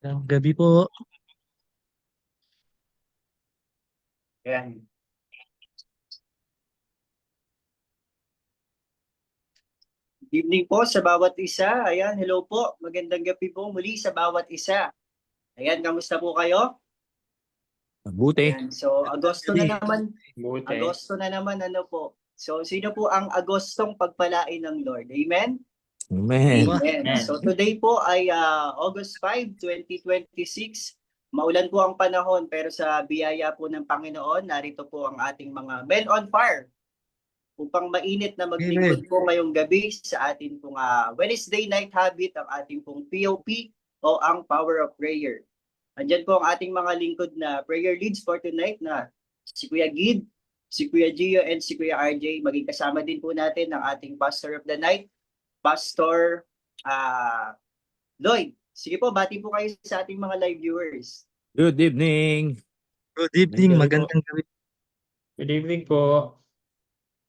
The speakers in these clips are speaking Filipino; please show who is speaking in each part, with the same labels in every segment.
Speaker 1: Ang gabi po.
Speaker 2: Ayan. Good evening po sa bawat isa. Ayan, hello po. Magandang gabi po muli sa bawat isa. Ayan, kamusta po kayo?
Speaker 3: Mabuti.
Speaker 2: Ayan, so Agosto na
Speaker 1: Gabi.
Speaker 2: naman.
Speaker 3: Mabuti.
Speaker 2: Agosto na naman, ano po. So, sino po ang Agostong pagpalain ng Lord? Amen?
Speaker 3: Amen.
Speaker 1: Aba,
Speaker 2: Amen. So, today po ay August 5, 2026. Maulan po ang panahon pero sa biyaya po ng Panginoon, narito po ang ating mga men on fire upang mainit na
Speaker 1: amen.
Speaker 2: maglingkod po ngayong gabi sa ating pong Wednesday night habit, ang ating pong POP o ang Power of Prayer. Andyan po ang ating mga lingkod na prayer leads for tonight na si Kuya Gid, si Kuya Gio, and si Kuya RJ. Maging kasama din po natin ang ating Pastor of the Night, Pastor Lloyd. Sige po, bati po kayo sa ating mga live viewers.
Speaker 3: Good evening.
Speaker 1: Good evening,
Speaker 3: Magandang
Speaker 1: magandang gabi.
Speaker 3: Good evening po.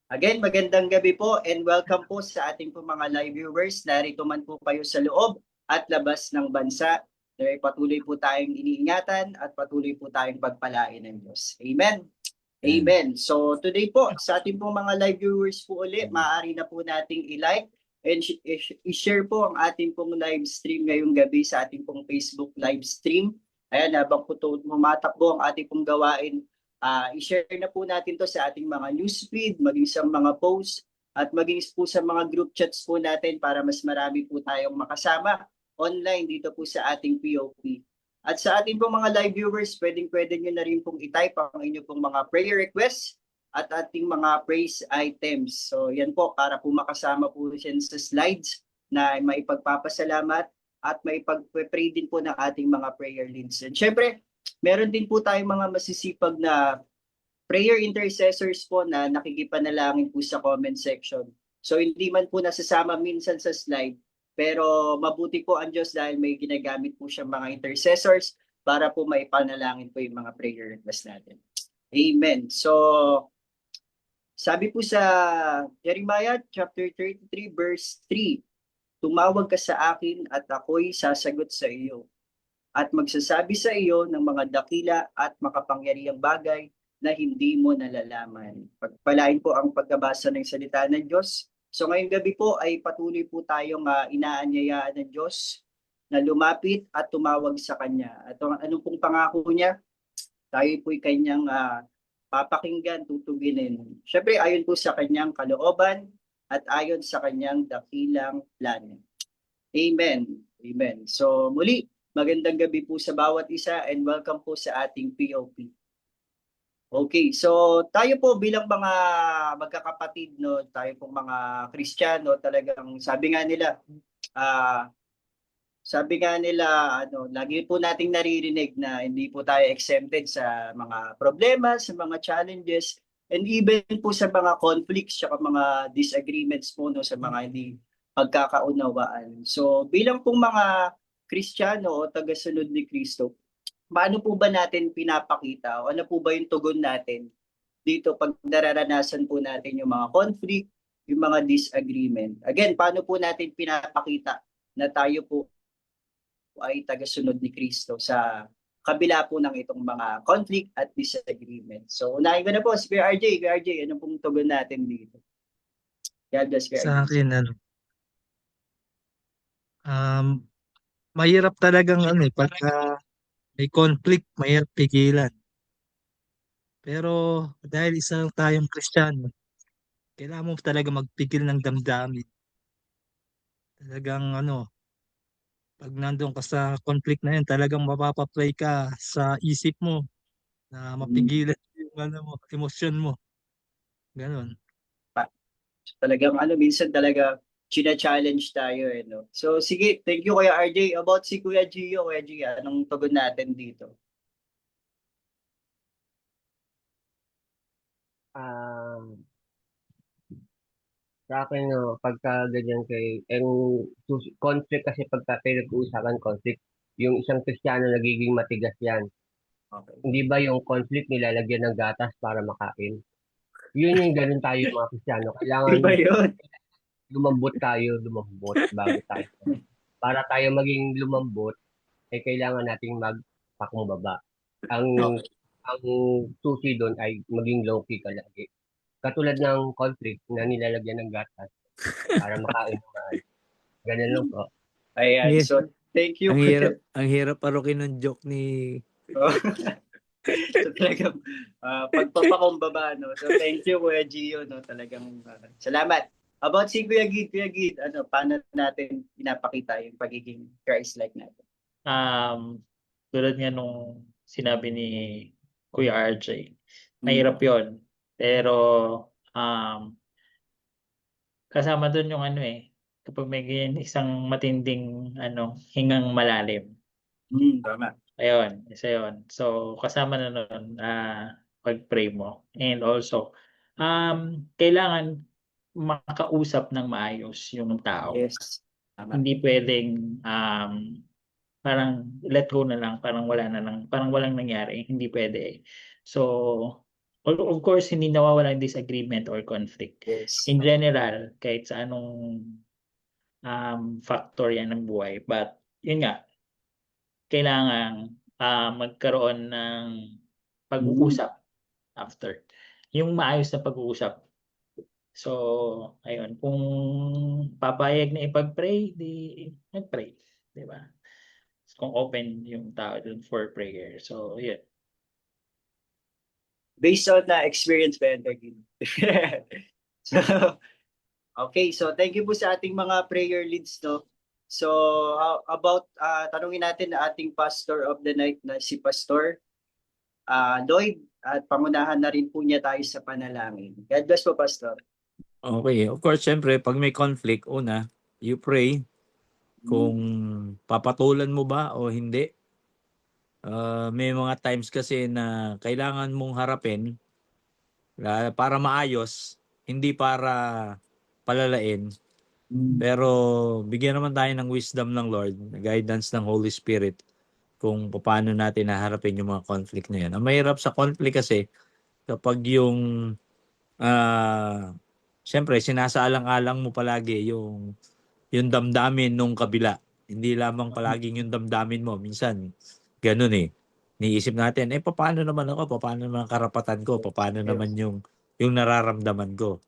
Speaker 2: Again, magandang gabi po and welcome po sa ating po mga live viewers. Narito man po kayo sa loob at labas ng bansa. Dahil patuloy po tayong iniingatan at patuloy po tayong pagpalain ng Diyos. Amen. Amen. So today po, sa ating po mga live viewers po uli, maaari na po nating i-like and i-share po ang ating pong live stream ngayong gabi sa ating pong Facebook live stream. Ayan, habang po tumatakbo ang ating pong gawain, i-share na po natin to sa ating mga newsfeed, maging sa mga posts, at maging po sa mga group chats po natin para mas marami po tayong makasama online dito po sa ating POP. At sa ating pong mga live viewers, pwedeng-pwede nyo na rin pong i-type ang inyong pong mga prayer requests at ating mga praise items. So yan po, para po makasama po siya sa slides na maipagpapasalamat at maipag-pray din po ng ating mga prayer leads. And syempre, meron din po tayong mga masisipag na prayer intercessors po na nakikipanalangin po sa comment section. So hindi man po nasasama minsan sa slide, pero mabuti po ang Diyos dahil may ginagamit po siyang mga intercessors para po maipanalangin po yung mga prayer request natin. Amen. So, sabi po sa Jeremiah chapter 33 verse 3, tumawag ka sa akin at ako'y sasagot sa iyo at magsasabi sa iyo ng mga dakila at makapangyarihang bagay na hindi mo nalalaman. Pagpalain po ang pagkabasa ng salita ng Diyos. So ngayong gabi po ay patuloy po tayong inaanyayaan ng Diyos na lumapit at tumawag sa Kanya. At anong pong pangako niya? Tayo po'y Kanyang papakinggan, tutuginin. Siyempre ayon po sa Kanyang kalooban at ayon sa Kanyang dakilang plano. Amen. Amen. So muli, magandang gabi po sa bawat isa and welcome po sa ating POP. Okay, so tayo po bilang mga magkakapatid, no, tayo pong mga Kristiyano, talagang sabi nga nila, ano, lagi po nating naririnig na hindi po tayo exempted sa mga problema, sa mga challenges, and even po sa mga conflicts, sa mga disagreements po, no, sa mga hindi pagkakaunawaan. So bilang pong mga Kristiyano o tagasunod ni Kristo, paano po ba natin pinapakita o ano po ba yung tugon natin dito pag nararanasan po natin yung mga conflict, yung mga disagreement? Again, paano po natin pinapakita na tayo po ay tagasunod ni Kristo sa kabila po ng itong mga conflict at disagreement? So, unahin ko na po si Kuya RJ. Kuya RJ, ano pong tugon natin dito? God bless, Kuya RJ.
Speaker 1: Sa akin, mahirap talagang pagka may conflict, mahirap pigilan. Pero dahil isa tayong Kristiyano, kailangan mo talaga magpigil ng damdamin. Talagang pag nandun ka sa conflict na yun, talagang mapapapray ka sa isip mo na mapigilan yung emosyon mo. Ganon.
Speaker 2: Talagang minsan talaga china-challenge tayo no. So sige, thank you Kuya RJ. About si Kuya Gio, Kuya Gio, anong tugon natin dito?
Speaker 4: Ah, sa akin, no, pagka ganyan conflict kasi pagka pinag-uusapan conflict, yung isang Kristiyano nagiging matigas yan.
Speaker 2: Okay.
Speaker 4: Hindi ba yung conflict nilalagyan ng gatas para makain? Yun yung ganun tayo mga Kristiyano. Kailangan
Speaker 2: Iba yun.
Speaker 4: lumambot bago tayo. Para tayo maging lumambot, kailangan nating magpakumbaba. Ang
Speaker 2: Okay.
Speaker 4: ang susi doon ay maging low-key ka lagi. Katulad ng conflict na nilalagyan ng gatas para makain ng maayos. Ganun lang po.
Speaker 2: Ayan.
Speaker 3: Yeah.
Speaker 2: So, thank you.
Speaker 3: Ang hirap parokin ng joke ni...
Speaker 2: So talagang pagpapakumbaba, no? So thank you, Kuya Gio, no? Talagang salamat. About si Kuya Gid, ano, paano natin pinapakita yung pagiging Christ-like natin?
Speaker 5: Tulad nga nung sinabi ni Kuya RJ, mahirap yun. Pero kasama dun yung ano kapag may ganyan isang matinding hingang malalim.
Speaker 2: Tama.
Speaker 5: Ayun, isa yun. So, kasama na nun, pag-pray mo. And also, kailangan makausap ng maayos yung tao.
Speaker 2: Yes. Tama.
Speaker 5: Hindi pwedeng, parang let go na lang, parang wala na lang, parang walang nangyari. Hindi pwede. So, of course, hindi nawawala yung disagreement or conflict.
Speaker 2: Yes.
Speaker 5: In general, kahit sa anong factor yan ng buhay. But, yun nga, kailangan magkaroon ng pag-uusap after. Yung maayos na pag-uusap. So, ayun. Kung papayag na ipag-pray, di mag-pray. Diba? Kung open yung tao dun for prayer. So, yun.
Speaker 2: Based on the experience ba yan, Gid? So, okay. So, thank you po sa ating mga prayer leads, no? So, about, tanungin natin na ating pastor of the night na si Pastor Lloyd, at pangunahan na rin po niya tayo sa panalangin. God bless po, Pastor.
Speaker 3: Okay. Of course, syempre, pag may conflict, una, you pray kung papatulan mo ba o hindi. May mga times kasi na kailangan mong harapin para maayos, hindi para palalain. Pero bigyan naman tayo ng wisdom ng Lord, guidance ng Holy Spirit kung paano natin haharapin yung mga conflict na yan. Ang mahirap sa conflict kasi kapag yung siyempre sinasaalang-alang mo palagi yung damdamin nung kabila. Hindi lamang palaging yung damdamin mo. Minsan, ganun Niisip natin, paano naman ako? Paano naman ang karapatan ko? Paano naman yung nararamdaman ko?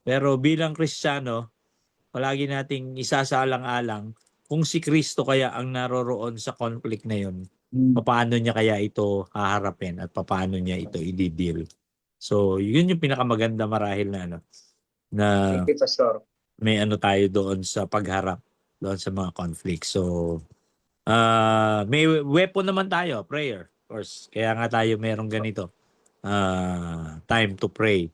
Speaker 3: Pero bilang Kristiyano, palagi nating isasaalang-alang kung si Kristo kaya ang naroroon sa conflict na yun, paano niya kaya ito haharapin at paano niya ito i-deal. So, yun yung pinakamaganda marahil na
Speaker 2: Thank you, Pastor.
Speaker 3: may tayo doon sa pagharap doon sa mga conflict. So, may weapon naman tayo, prayer. Of course, kaya nga tayo merong ganito. Time to pray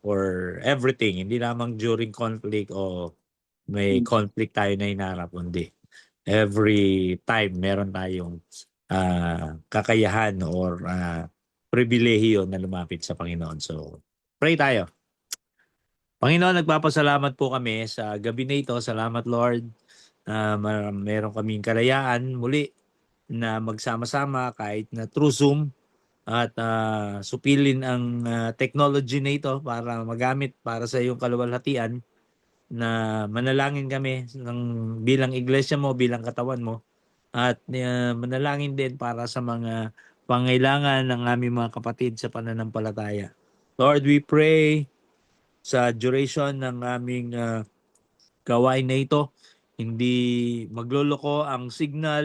Speaker 3: for everything. Hindi lamang during conflict o may conflict tayo na hinaharap. Hindi. Every time meron tayong kakayahan or pribilehiyo na lumapit sa Panginoon. So, pray tayo. Panginoon, nagpapasalamat po kami sa gabi na ito. Salamat, Lord. Meron kaming kalayaan muli na magsama-sama kahit na through Zoom at supilin ang technology na ito para magamit para sa iyong kaluwalhatian, na manalangin kami bilang iglesia mo, bilang katawan mo, at manalangin din para sa mga pangailangan ng aming mga kapatid sa pananampalataya. Lord, we pray sa duration ng aming gawain na ito, hindi magloloko ang signal,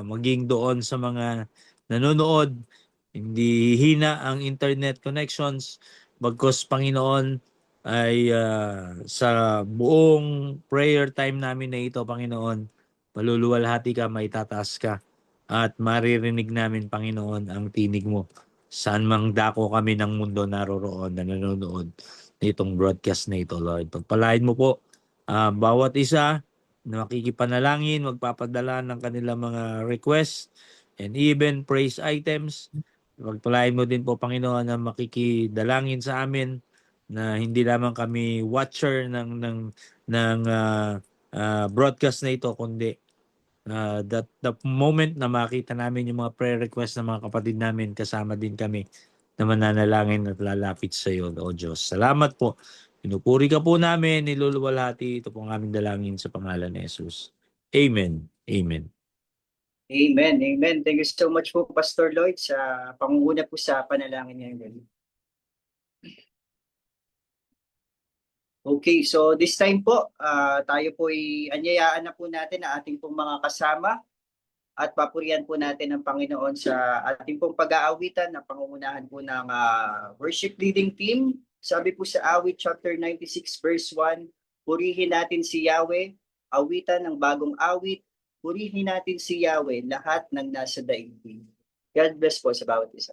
Speaker 3: maging doon sa mga nanonood, hindi hina ang internet connections, bagkus Panginoon ay sa buong prayer time namin na ito, Panginoon, maluluwalhati ka, maitataas ka, at maririnig namin, Panginoon, ang tinig mo. Saan mang dako kami ng mundo naroroon na nanonood nitong broadcast na ito, Lord. Pagpalain mo po bawat isa na makikipanalangin, magpapadala ng kanilang mga requests and even praise items. Pagpalain mo din po, Panginoon, na makikidalangin sa amin, na hindi lamang kami watcher ng broadcast na ito, kundi the moment na makita namin yung mga prayer requests ng mga kapatid namin, kasama din kami na mananalangin at lalapit sa iyo, O Diyos. Salamat po. Pinupuri ka po namin, niluluwalhati. Ito po ang aming dalangin sa pangalan ni Jesus. Amen. Amen.
Speaker 2: Amen, amen. Thank you so much po, Pastor Lloyd, sa pangunguna po sa panalangin ngayong gabi. Okay, so this time po, tayo po ay anyayaan na po natin ang ating pong mga kasama at papurihan po natin ang Panginoon sa ating pong pag-aawitan na pangungunahan po ng worship leading team. Sabi po sa awit chapter 96 verse 1, purihin natin si Yahweh, awitan ng bagong awit, purihin natin si Yahweh, lahat ng nasa daigdig. God bless po sa bawat isa.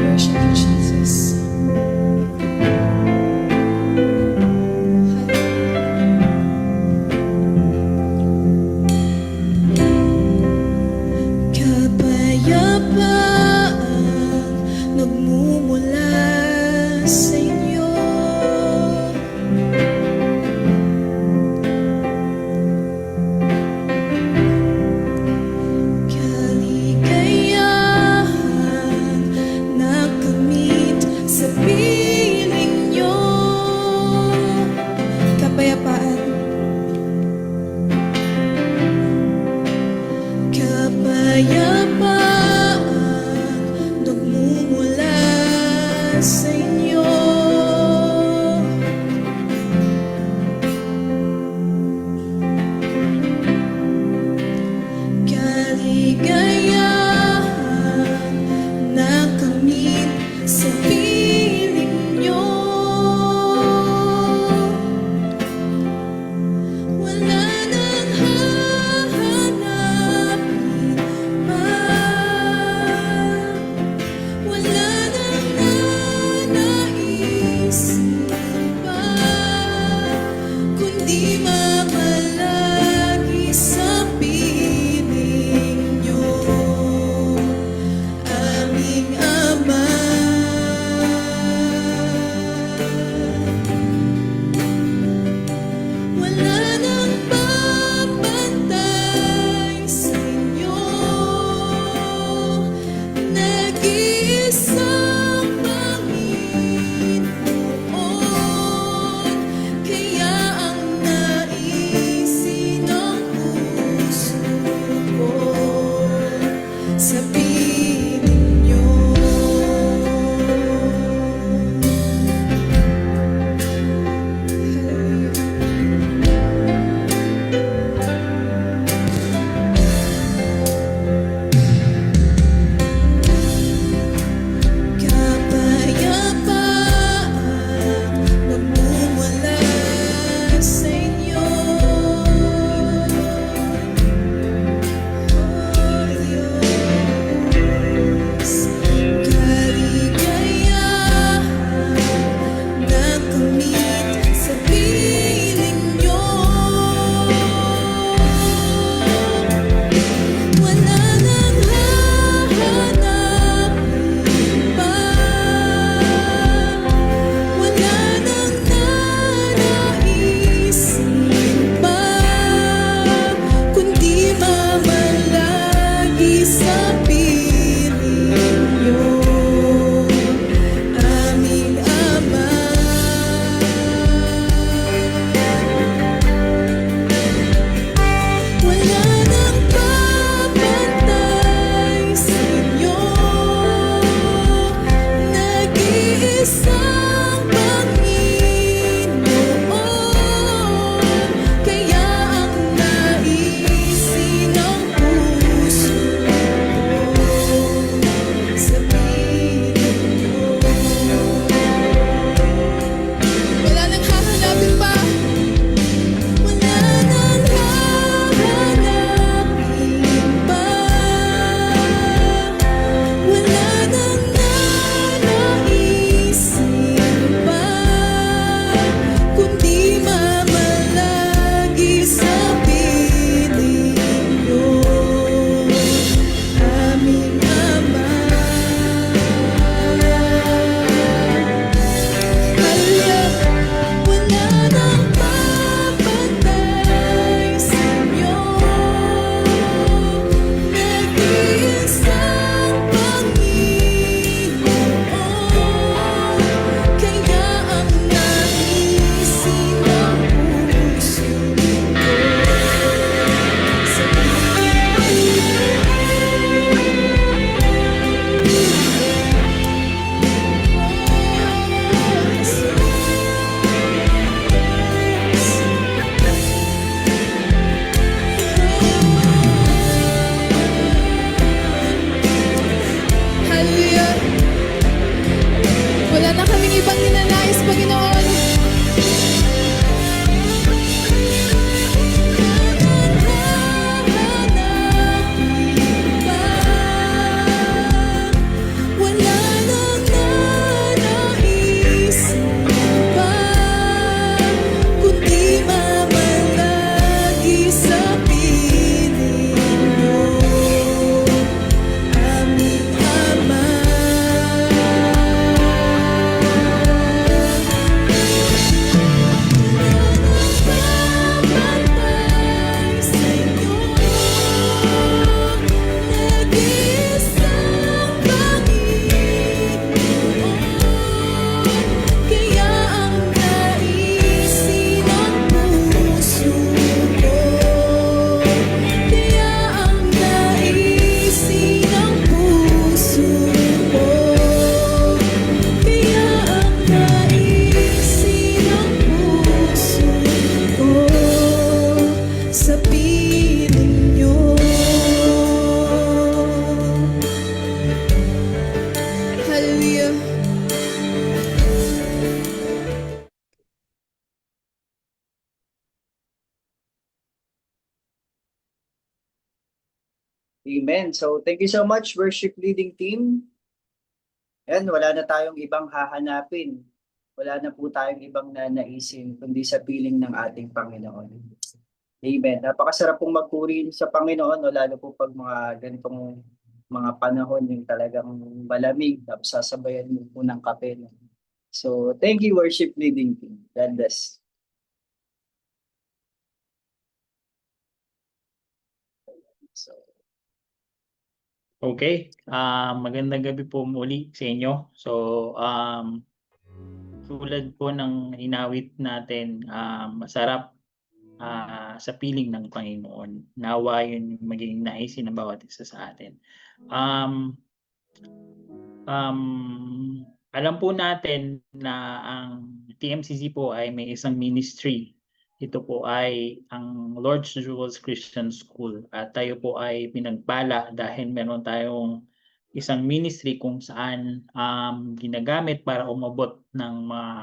Speaker 6: Worship you, Jesus. Kapayapaan nagmumula sa inyo. Kaligayahan nakamit sa piling nyo. Kapayapaan. Kapayapaan nagmumula sa inyo. Kaligayahan nakamit sa piling nyo. Wala nang hahanapin pa, wala nang nanaisin pa, kundi mamalagi sa piling nyo.
Speaker 2: Amen. So thank you so much, worship leading team. And wala na tayong ibang hahanapin. Wala na po tayong ibang nanaisin kundi sa piling ng ating Panginoon. Amen. Napakasarap pong magpuri sa Panginoon, no? Lalo po pag mga ganitong mga panahon yung talagang malamig, tapos sasabayan mo po ng kape. No? So, thank you, worship leading team. God bless. So,
Speaker 5: Okay, magandang gabi po muli sa inyo. So, tulad po ng inawit natin, masarap sa piling ng Panginoon. Nawa yun maging naisin ng bawat isa sa atin. Alam po natin na ang TMCC po ay may isang ministry. Ito po ay ang Lord's Jewels Christian School at tayo po ay pinagpala dahil meron tayong isang ministry kung saan ginagamit para umabot ng mga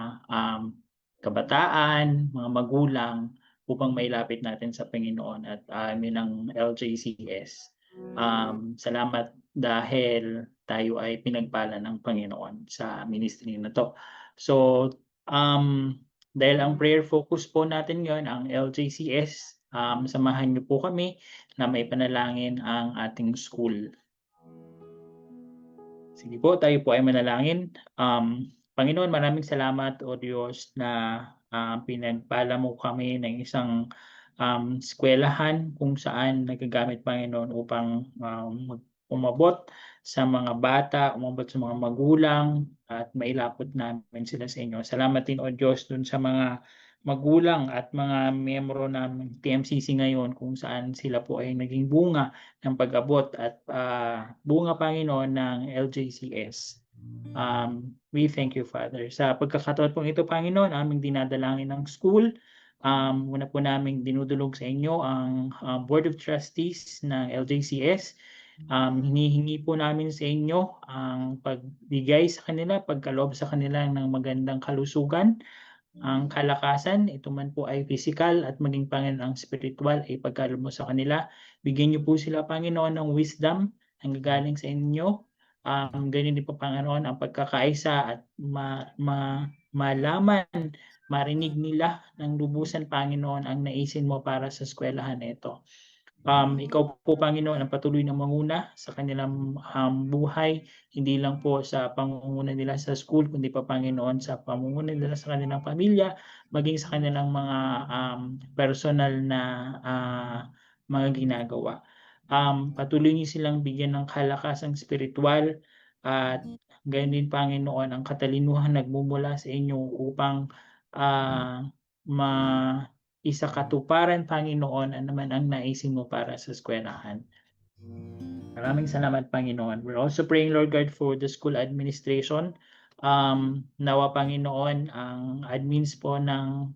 Speaker 5: kabataan, mga magulang upang mailapit natin sa Panginoon at yun ang LJCS. Salamat dahil tayo ay pinagpala ng Panginoon sa ministry na to. So, dahil ang prayer focus po natin ngayon, ang LJCS, samahan niyo po kami na may panalangin ang ating school. Sige po, tayo po ay manalangin. Panginoon, maraming salamat o Diyos na pinagpala mo kami ng isang eskwelahan kung saan nagagamit, Panginoon, upang umabot sa mga bata, umabot sa mga magulang at mailapot namin sila sa inyo. Salamat din, O Diyos, dun sa mga magulang at mga miyembro ng TMCC ngayon kung saan sila po ay naging bunga ng pag-abot at bunga, Panginoon, ng LJCS. We thank you, Father. Sa pagkakataon pong ito, Panginoon, aming dinadalangin ng school. Muna po namin dinudulog sa inyo ang Board of Trustees ng LJCS. Hinihingi po namin sa inyo ang pagbigay sa kanila, pagkaloob sa kanila ng magandang kalusugan, ang kalakasan, ito man po ay physical at maging, Panginoon, ang spiritual ay pagkaloob mo sa kanila. Bigyan niyo po sila, Panginoon, ng wisdom ang gagaling sa inyo. Ganyan din po, Panginoon, ang pagkakaisa at malaman, marinig nila ng lubusan, Panginoon, ang naisin mo para sa eskwelahan na ito. Ikaw po, Panginoon, ang patuloy na manguna sa kanilang buhay, hindi lang po sa pamumuno nila sa school, kundi pa, Panginoon, sa pamumuno nila sa kanilang pamilya, maging sa kanilang mga personal na mga ginagawa. Patuloy niyo silang bigyan ng kalakasang spiritual at gayon din, Panginoon, ang katalinuhan nagmumula sa inyo upang isa katuparan, Panginoon, ano man ang naisin mo para sa eskwelahan. Maraming salamat, Panginoon. We're also praying, Lord God, for the school administration. Nawa, Panginoon, ang admins po ng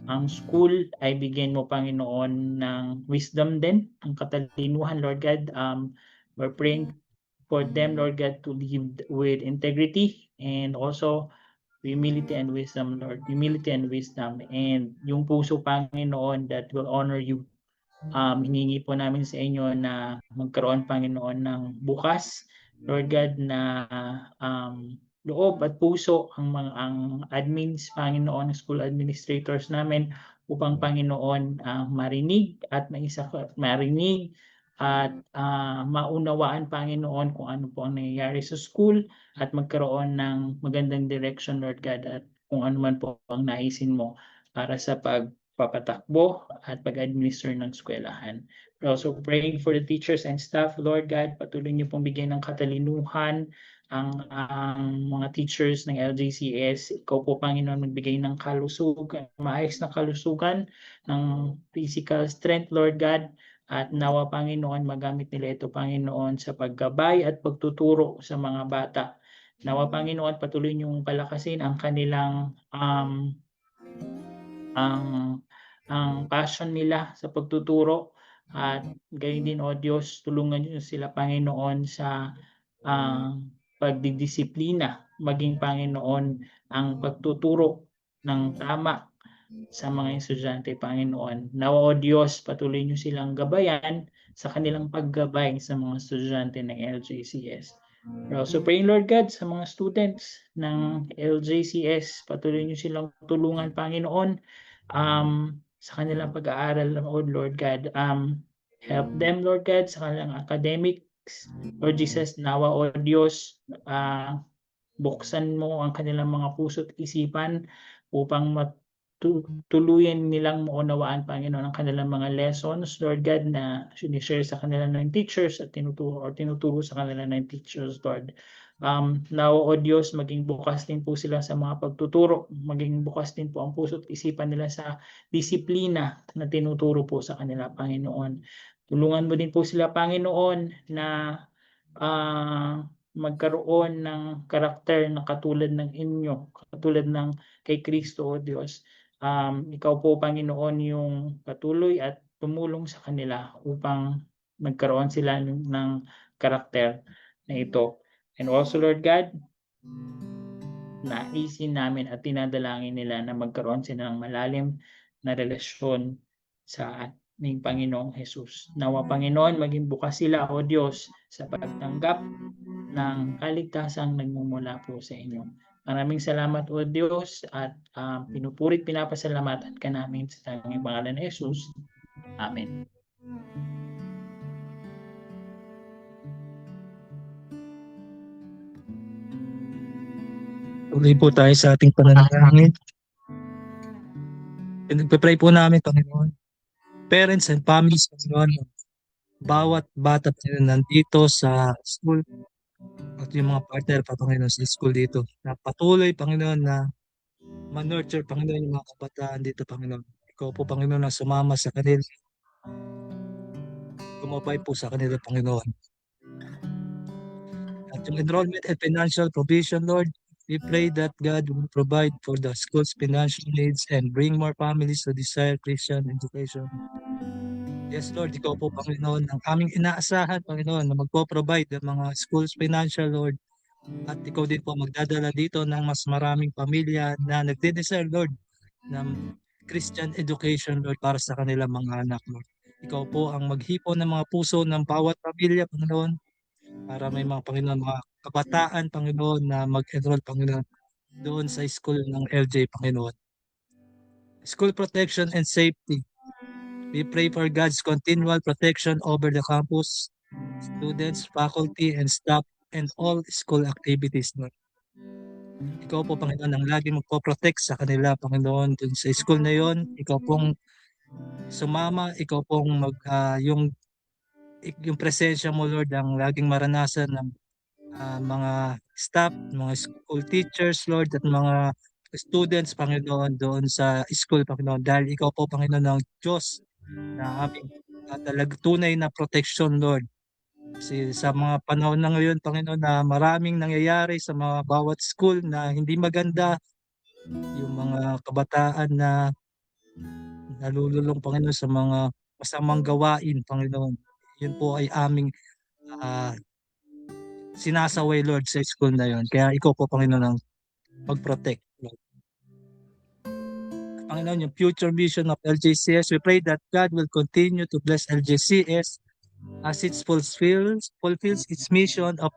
Speaker 5: ang school ay bigyan mo, Panginoon, ng wisdom din, ang katalinuhan, Lord God. We're praying for them, Lord God, to live with integrity and also humility and wisdom, Lord. Humility and wisdom. And yung puso, Panginoon, that will honor you. Hiningi po namin sa inyo na magkaroon, Panginoon, ng bukas, Lord God, na loob at puso ang admins, Panginoon, school administrators namin upang, Panginoon, marinig at marinig at maunawaan, Panginoon, kung ano po ang nangyayari sa school at magkaroon ng magandang direction, Lord God, at kung ano man po ang naisin mo para sa pagpapatakbo at pag-administer ng eskwelahan. We're also praying for the teachers and staff, Lord God. Patuloy niyo pong bigyan ng katalinuhan ang mga teachers ng LJCS. Ikaw po, Panginoon, magbigay ng kalusugan, maayos na kalusugan, ng physical strength, Lord God. At nawa, Panginoon, magamit nila ito, Panginoon, sa paggabay at pagtuturo sa mga bata. Nawa, Panginoon, patuloy niyong palakasin ang kanilang ang passion nila sa pagtuturo. At gayon din, O Diyos, tulungan niyo sila, Panginoon, sa pagdidisiplina, maging, Panginoon, ang pagtuturo ng tama sa mga estudyante, Panginoon. Nawa, O Diyos, patuloy niyo silang gabayan sa kanilang paggabay sa mga estudyante ng LJCS. We're also praying, Lord God, sa mga students ng LJCS. Patuloy niyo silang tulungan, Panginoon, sa kanilang pag-aaral, Lord God. Help them, Lord God, sa kanilang academics. Lord Jesus, nawa, O Diyos, buksan mo ang kanilang mga puso't isipan upang tuluyan nilang maunawaan, Panginoon, ang kanilang mga lessons, Lord God, na sinishare sa kanila ng teachers at tinuturo sa kanila ng teachers, Lord. Now, O Diyos, maging bukas din po sila sa mga pagtuturo, maging bukas din po ang puso't isipan nila sa disiplina na tinuturo po sa kanila, Panginoon. Tulungan mo din po sila, Panginoon, na magkaroon ng karakter na katulad ng inyo, katulad ng kay Kristo, O Diyos. Ikaw po, Panginoon, yung patuloy at tumulong sa kanila upang magkaroon sila ng karakter na ito. And also, Lord God, naisin namin at tinadalangin nila na magkaroon sila ng malalim na relasyon sa ating Panginoong Jesus. Nawa, Panginoon, maging bukas sila, O Diyos, sa pagtanggap ng kaligtasang nagmumula po sa inyo. Maraming salamat, O Diyos, at pinupurit, pinapasalamatan ka namin sa tanging pangalan ni Jesus. Amen.
Speaker 1: Tuloy po tayo sa ating pananalangin. Nagpe-pray po namin, Panginoon. Parents and families, Panginoon. Bawat bata, Panginoon, nandito sa school at yung mga partner pa, Panginoon, sa school dito. Na patuloy, Panginoon, na ma-nurture, Panginoon, yung mga kabataan dito, Panginoon. Ikaw po, Panginoon, na sumama sa kanila. Gumabay po sa kanila, Panginoon. At yung enrollment and financial provision, Lord, we pray that God will provide for the school's financial needs and bring more families to desire Christian education. Yes, Lord, ikaw po, Panginoon, ang aming inaasahan, Panginoon, na magpo-provide ng mga schools financial, Lord. At ikaw din po magdadala dito ng mas maraming pamilya na nagde-desire, Lord, ng Christian education, Lord, para sa kanilang mga anak, Lord. Ikaw po ang maghipon ng mga puso ng bawat pamilya, Panginoon, para may mga, Panginoon, mga kabataan, Panginoon, na mag-enroll, Panginoon, doon sa school ng LJ, Panginoon. School protection and safety. We pray for God's continual protection over the campus, students, faculty, and staff, and all school activities, Lord. Ikaw po, Panginoon, ang laging magpo-protect sa kanila, Panginoon, dun sa school na yon. Ikaw pong sumama, ikaw pong yung presensya mo, Lord, ang laging maranasan ng mga staff, mga school teachers, Lord, at mga students, Panginoon, doon sa school, Panginoon. Dahil ikaw po, Panginoon, ng Diyos na aming talagang tunay na protection, Lord. Kasi sa mga panahon na ngayon, Panginoon, na maraming nangyayari sa mga bawat school na hindi maganda, yung mga kabataan na nalululong, Panginoon, sa mga masamang gawain, Panginoon. Yun po ay aming sinasaway, Lord, sa school na yon. Kaya ikaw po, Panginoon, ang mag-protect, Lord. Panginoon, yung future vision of LJCS, we pray that God will continue to bless LJCS as it fulfills its mission of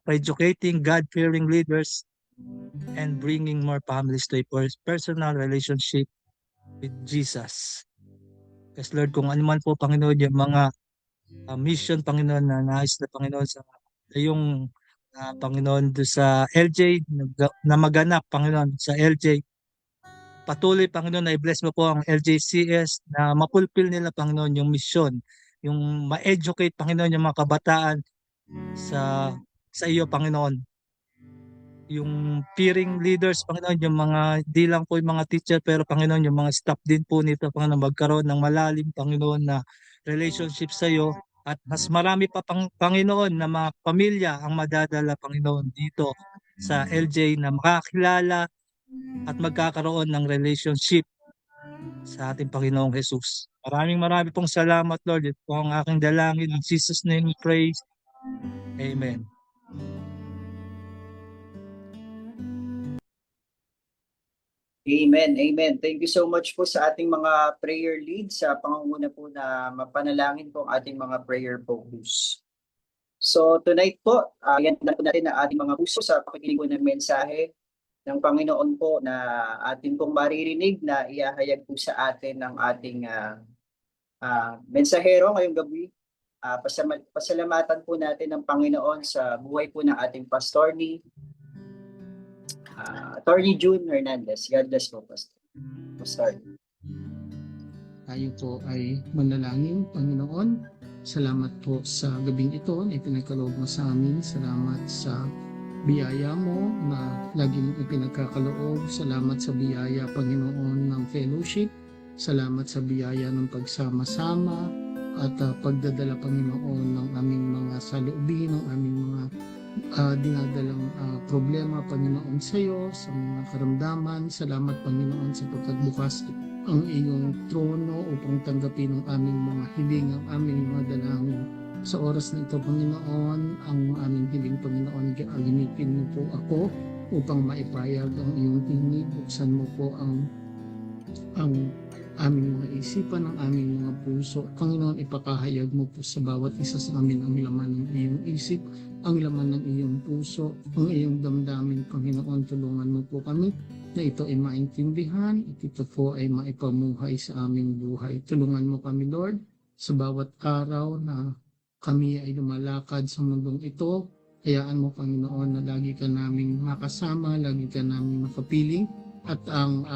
Speaker 1: educating God-fearing leaders and bringing more families to a personal relationship with Jesus. Yes, Lord, kung ano man po, Panginoon, yung mga mission, Panginoon, na nais na, Panginoon, sa yung Panginoon, do sa LJ na maganap, Panginoon, sa LJ, patuloy, Panginoon, na i-bless mo po ang LJCS na mapulfill nila, Panginoon, yung mission, yung ma-educate, Panginoon, yung mga kabataan sa iyo, Panginoon. Yung peering leaders, Panginoon, yung mga, di lang po yung mga teacher, pero Panginoon, yung mga staff din po nito, Panginoon, magkaroon ng malalim, Panginoon, na relationship sa iyo. At mas marami pa, Panginoon, na mga pamilya ang madadala, Panginoon, dito sa LJ na makakilala at magkakaroon ng relationship sa ating Panginoong Jesus. Maraming pong salamat, Lord. Ito po ang aking dalangin. In Jesus' name we pray. Amen.
Speaker 2: Amen, amen. Thank you so much po sa ating mga prayer leads sa pangunguna po na mapanalangin po ang ating mga prayer focus. So tonight po, yan na po natin ang ating mga puso sa pakikinig po ng mensahe ng Panginoon po na ating pong maririnig na iahayag po sa atin ng ating mensahero ngayong gabi. Pasalamatan po natin ng Panginoon sa buhay po ng ating pastor ni Attorney June Hernandez. God bless po, Pastor.
Speaker 7: Tayo po ay manalangin, Panginoon. Salamat po sa gabing ito na ipinagkaloob mo sa amin. Salamat sa biyaya mo na lagi mong ipinagkakaloob. Salamat sa biyaya, Panginoon, ng fellowship. Salamat sa biyaya ng pagsama-sama at pagdadala, Panginoon, ng aming mga saloobin, ng aming mga dinadalang problema, Panginoon, sa iyo, sa mga karamdaman. Salamat, Panginoon, sa pagkatbukas ang iyong trono upang tanggapin ang aming mga hiling, ang aming mga dalangin. Sa oras na ito, Panginoon, ang aming hiling, Panginoon, gamitin mo po ako upang maipayag ang iyong tinig. Buksan mo po ang aming mga isipan, ang aming mga puso. Panginoon, ipakahayag mo po sa bawat isa sa amin ang laman ng iyong isip, ang laman ng iyong puso, ang iyong damdamin. Panginoon, tulungan mo po kami na ito ay maintindihan, at ito po ay maipamuhay sa aming buhay. Tulungan mo kami, Lord, sa bawat araw na kami ay lumalakad sa mundong ito. Hayaan mo, Panginoon, na lagi ka naming makasama, lagi ka naming makapiling, at ang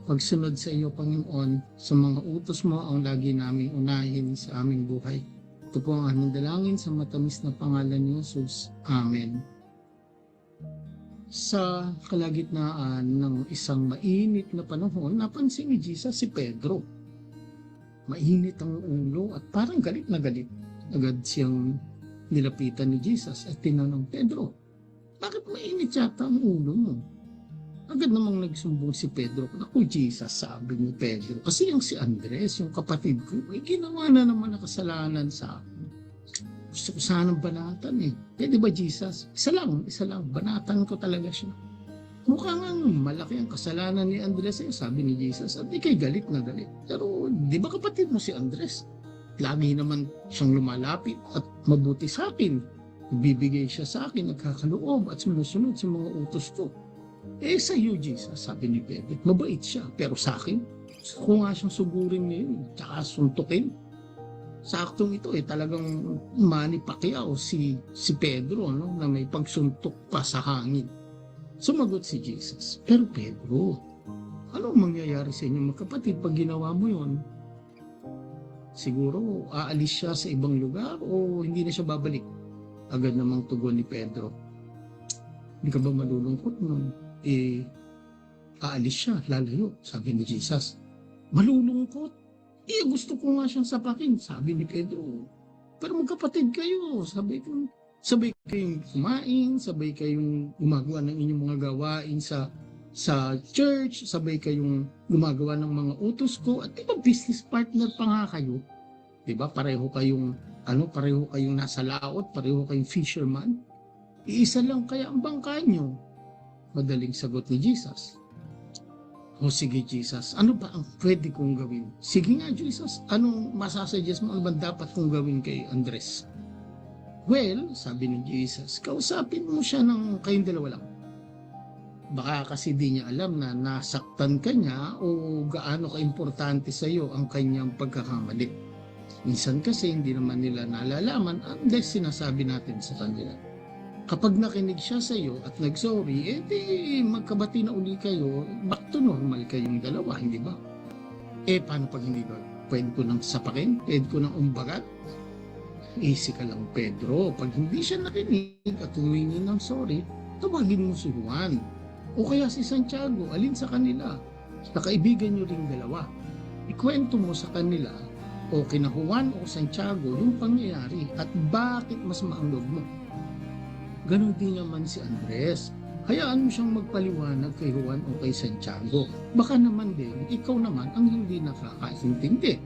Speaker 7: pagsunod sa iyo, Panginoon, sa mga utos mo ang lagi naming unahin sa aming buhay. Ito po ang aming dalangin sa matamis na pangalan ni Jesus. Amen. Sa kalagitnaan ng isang mainit na panahon, napansin ni Jesus si Pedro. Mainit ang ulo at parang galit na galit. Agad siyang nilapitan ni Jesus at tinanong, Pedro, bakit mainit yata ang ulo mo? Agad namang nagsumbong si Pedro. Ako, Jesus, sabi ni Pedro. Kasi yung si Andres, yung kapatid ko, ay ginawa na naman na kasalanan sa akin. Gusto ko sanang banatan eh. Di ba, Jesus? Isa lang, banatan ko talaga siya. Mukha nga malaki ang kasalanan ni Andres eh, sabi ni Jesus. At ikay galit na galit. Pero di ba kapatid mo si Andres? Lagi naman siyang lumalapit at mabuti sa akin. Bibigay siya sa akin, nagkakaloob at sumusunod sa mga utos ko. Eh sa iyo, Jesus, sabi ni Pedro, mabait siya. Pero sa akin, ko nga siyang sugurin ngayon, tsaka suntukin. Saktong ito talagang Manny Pacquiao si Pedro, no, na may pagsuntok pa sa hangin. Sumagot si Jesus, pero Pedro, anong mangyayari sa inyong magkapatid pag ginawa mo yon? Siguro aalis siya sa ibang lugar o hindi na siya babalik? Agad namang tugon ni Pedro, hindi ka ba malulungkot nun? Aalis siya, lalayo, sabi ni Jesus. Malulungkot? Gusto ko nga siyang sapakin, sabi ni Pedro. Pero magkapatid kayo, sabay kayong kumain, sabay kayong gumagawa ng inyong mga gawain sa church, sabay kayong gumagawa ng mga utos ko, at diba business partner pa nga kayo? Diba pareho kayong nasa laot, pareho kayong fisherman? Iisa lang kaya ang bangka nyo? Madaling sagot ni Jesus. O sige, Jesus, ano ba ang pwede kong gawin? Sige nga, Jesus, anong masasuggest mo? Ano ba dapat kong gawin kay Andres? Well, sabi ni Jesus, kausapin mo siya ng kayong dalawa lang. Baka kasi di niya alam na nasaktan ka niya o gaano ka-importante sa iyo ang kanyang pagkakamali. Minsan kasi hindi naman nila nalalaman unless sinasabi natin sa kanila. Kapag nakinig siya sa iyo at nag-sorry, di magkabati na uli kayo, back to normal kayong dalawa, hindi ba? Paano pag hindi ba? Pwede ko nang sapakin? Pwede ko nang umbagat? Easy ka lang, Pedro. Pag hindi siya nakinig at humingi ng sorry, tawagin mo si Juan. O kaya si Santiago, alin sa kanila. Nakaibigan nyo ring dalawa. Ikwento mo sa kanila, o kina Juan o Santiago, yung pangyayari at bakit mas maanlog mo. Ganon din naman si Andres. Hayaan mo siyang magpaliwanag kay Juan o kay Santiago. Baka naman din, ikaw naman ang hindi nakakaintindi.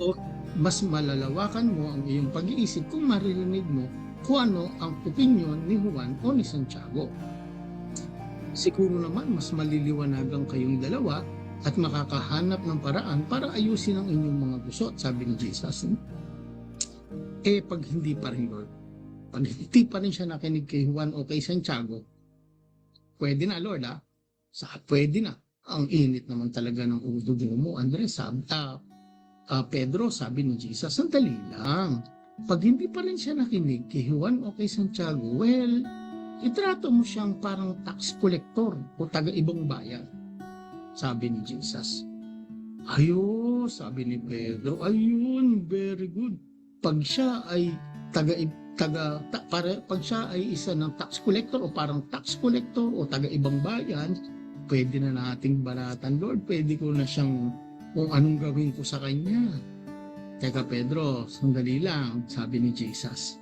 Speaker 7: O mas malalawakan mo ang iyong pag-iisip kung maririnig mo kung ano ang opinyon ni Juan o ni Santiago. siguro naman mas maliliwanagan kayong dalawa at makakahanap ng paraan para ayusin ang inyong mga gusot, sabi ni Jesus. Pag hindi pa rin, Lord, pag hindi pa rin siya nakinig kay Juan o kay Santiago, pwede na, Lord, pwede na. Ang init naman talaga ng udugo mo, Andres, Pedro, sabi ni Jesus, sandali lang. Pag hindi pa rin siya nakinig kay Juan o kay Santiago, well, itrato mo siyang parang tax collector o taga-ibang bayan, sabi ni Jesus. Ayun, sabi ni Pedro, ayun, very good. Pag siya ay pag siya ay isa ng tax collector o parang tax collector o taga-ibang bayan, pwede na nating balatan, Lord. Pwede ko na siyang kung anong gawin ko sa kanya. Teka, Pedro, sandali lang, sabi ni Jesus.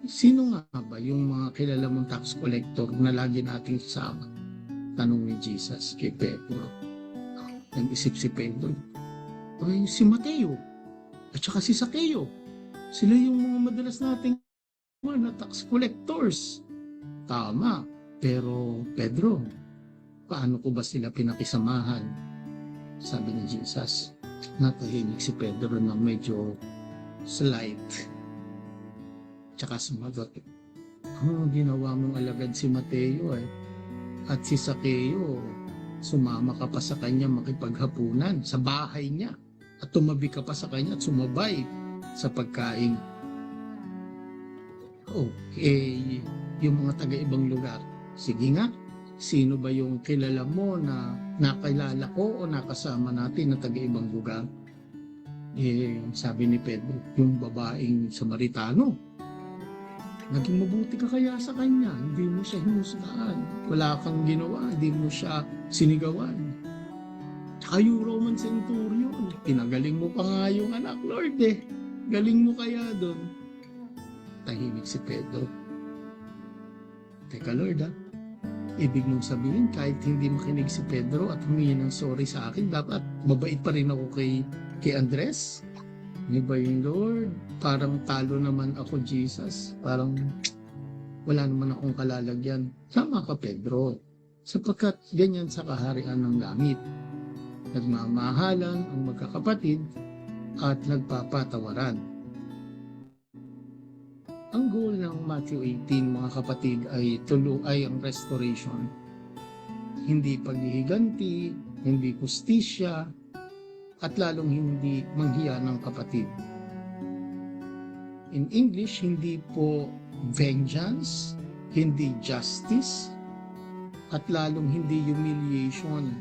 Speaker 7: Sino nga ba yung mga kilala mong tax collector na lagi nating kasama? Tanong ni Jesus kay Pedro. Nag-isip si Pedro. Ay, si Mateo at saka si Sakeo. Sila yung mga madalas nating na tax collectors. Tama. Pero Pedro, paano ko ba sila pinakisamahan? Sabi ni Jesus. Natahimik si Pedro na medyo slight. Tsaka sumagot, ginawa mong alagad si Mateo at si Sakeo, sumama ka pa sa kanya makipaghapunan sa bahay niya at tumabi ka pa sa kanya at sumabay sa pagkain. Yung mga taga-ibang lugar, sige nga, sino ba yung kilala mo na nakilala ko o nakasama natin na taga-ibang lugar? Sabi ni Pedro, yung babaeng Samaritano. Naging mabuti ka kaya sa kanya, hindi mo siya hinusgahan, wala kang ginawa, hindi mo siya sinigawan. Tsaka yung Roman Centurion, pinagaling mo pa nga yung anak, Lord galing mo kaya doon. Tahimik si Pedro. Teka, Lord ibig mong sabihin kahit hindi makinig si Pedro at humingi ng sorry sa akin, dapat mabait pa rin ako kay Andres? Hindi ba yung Lord? Parang talo naman ako, Jesus. Parang wala naman akong kalalagyan. Tama ka, Pedro. Sapagkat ganyan sa kaharian ng langit. Nagmamahalan ang magkakapatid at nagpapatawaran. Ang goal ng Matthew 18, mga kapatid, ay ang restoration. Hindi paghihiganti, hindi kustisya, at lalong hindi manghiya ng kapatid. In English, hindi po vengeance, hindi justice, at lalong hindi humiliation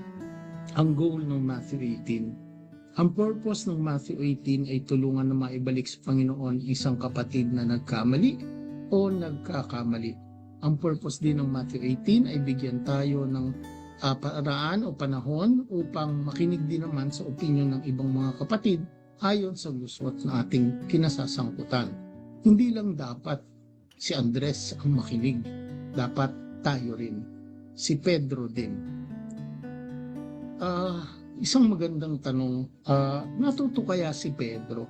Speaker 7: ang goal ng Matthew 18. Ang purpose ng Matthew 18 ay tulungan na maibalik sa Panginoon isang kapatid na nagkamali o nagkakamali. Ang purpose din ng Matthew 18 ay bigyan tayo ng paraan o panahon upang makinig din naman sa opinion ng ibang mga kapatid ayon sa gusot na ating kinasasangkutan. Hindi lang dapat si Andres ang makinig, dapat tayo rin. Si Pedro din. Isang magandang tanong, natuto kaya si Pedro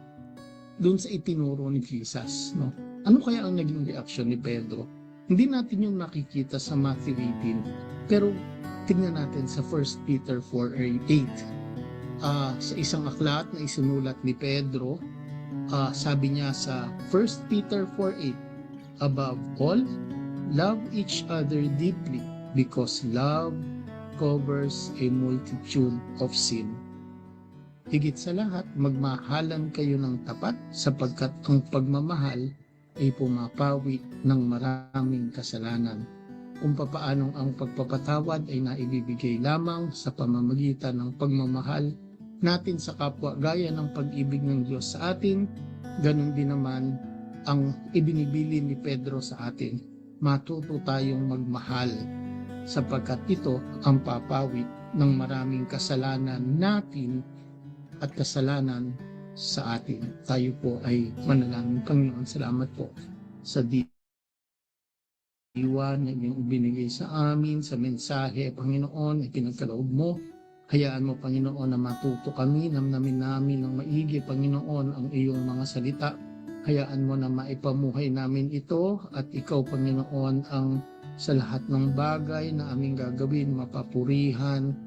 Speaker 7: doon sa itinuro ni Jesus? No? Ano kaya ang naging reaksyon ni Pedro? Hindi natin yung nakikita sa Matthew 18, pero tingnan natin sa 1 Peter 4:8. Sa isang aklat na isinulat ni Pedro, sabi niya sa 1 Peter 4:8, above all, love each other deeply because love covers a multitude of sin. Higit sa lahat, magmahalan kayo ng tapat sapagkat ang pagmamahal ay pumapawi ng maraming kasalanan. Kung papaanong ang pagpapatawad ay naibibigay lamang sa pamamagitan ng pagmamahal natin sa kapwa gaya ng pag-ibig ng Diyos sa atin, ganun din naman ang ibinibili ni Pedro sa atin. Matuto tayong magmahal sapagkat ito ang papawi ng maraming kasalanan natin at kasalanan sa atin. Tayo po ay manalangin. Panginoon, salamat po sa diwa na iyong ibinigay sa amin, sa mensahe, Panginoon, ay pinagkaloob mo. Hayaan mo, Panginoon, na matuto kami, namnamin namin ng maigi, Panginoon, ang iyong mga salita. Hayaan mo na maipamuhay namin ito at ikaw, Panginoon, ang sa lahat ng bagay na aming gagawin, mapapurihan,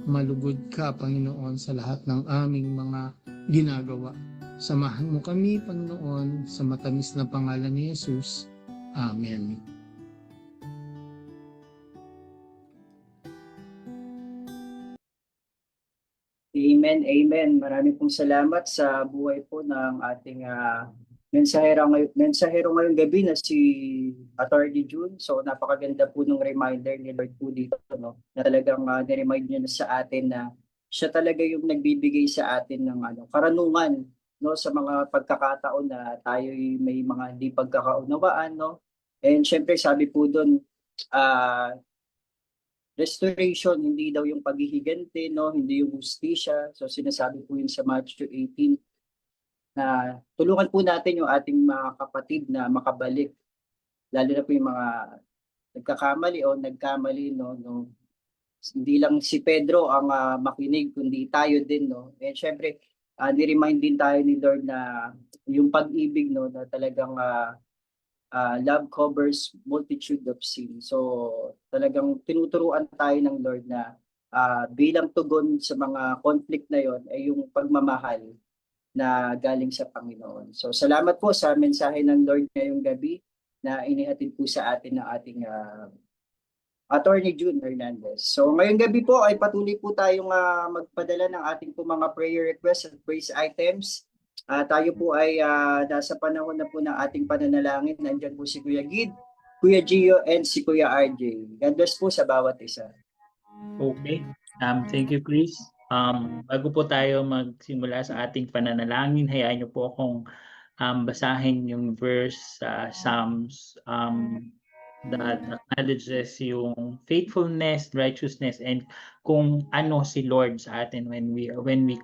Speaker 7: malugod ka, Panginoon, sa lahat ng aming mga ginagawa. Samahan mo kami, Panginoon, sa matamis na pangalan ni Jesus. Amen.
Speaker 2: Amen, amen. Marami pong salamat sa buhay po ng ating mensahero ngayong gabi na si Attorney June. So napakaganda po ng reminder ni Lord po dito, no? Na talagang ni-remind niya na sa atin na siya talaga yung nagbibigay sa atin ng karunungan, no, sa mga pagkakataon na tayo may mga hindi pagkakaunawaan, no? And syempre sabi po doon, restoration, hindi daw yung paghihiganti, no? Hindi yung hustisya. So sinasabi po yun sa Matthew 18 na tulungan po natin yung ating mga kapatid na makabalik. Lalo na po yung mga nagkakamali o nagkamali, no? Hindi lang si Pedro ang makinig, kundi tayo din, no? And syempre, ni-remind din tayo ni Lord na yung pag-ibig, no, na talagang love covers multitude of sin. So talagang tinuturuan tayo ng Lord na bilang tugon sa mga conflict na yon ay yung pagmamahal na galing sa Panginoon. So salamat po sa mensahe ng Lord ngayong gabi na inihatid po sa atin ng ating Attorney June Hernandez. So ngayong gabi po ay patuloy po tayong magpadala ng ating po mga prayer requests at praise items. Tayo po ay nasa panahon na po ng ating pananalangin. Nandiyan po si Kuya Gid, Kuya Gio, and si Kuya RJ. God bless po sa bawat isa.
Speaker 5: Okay. Thank you, Chris. Bago po tayo magsimula sa ating pananalangin, hayaan niyo po akong basahin yung verse sa Psalms that acknowledges yung faithfulness, righteousness, and kung ano si Lord sa atin when we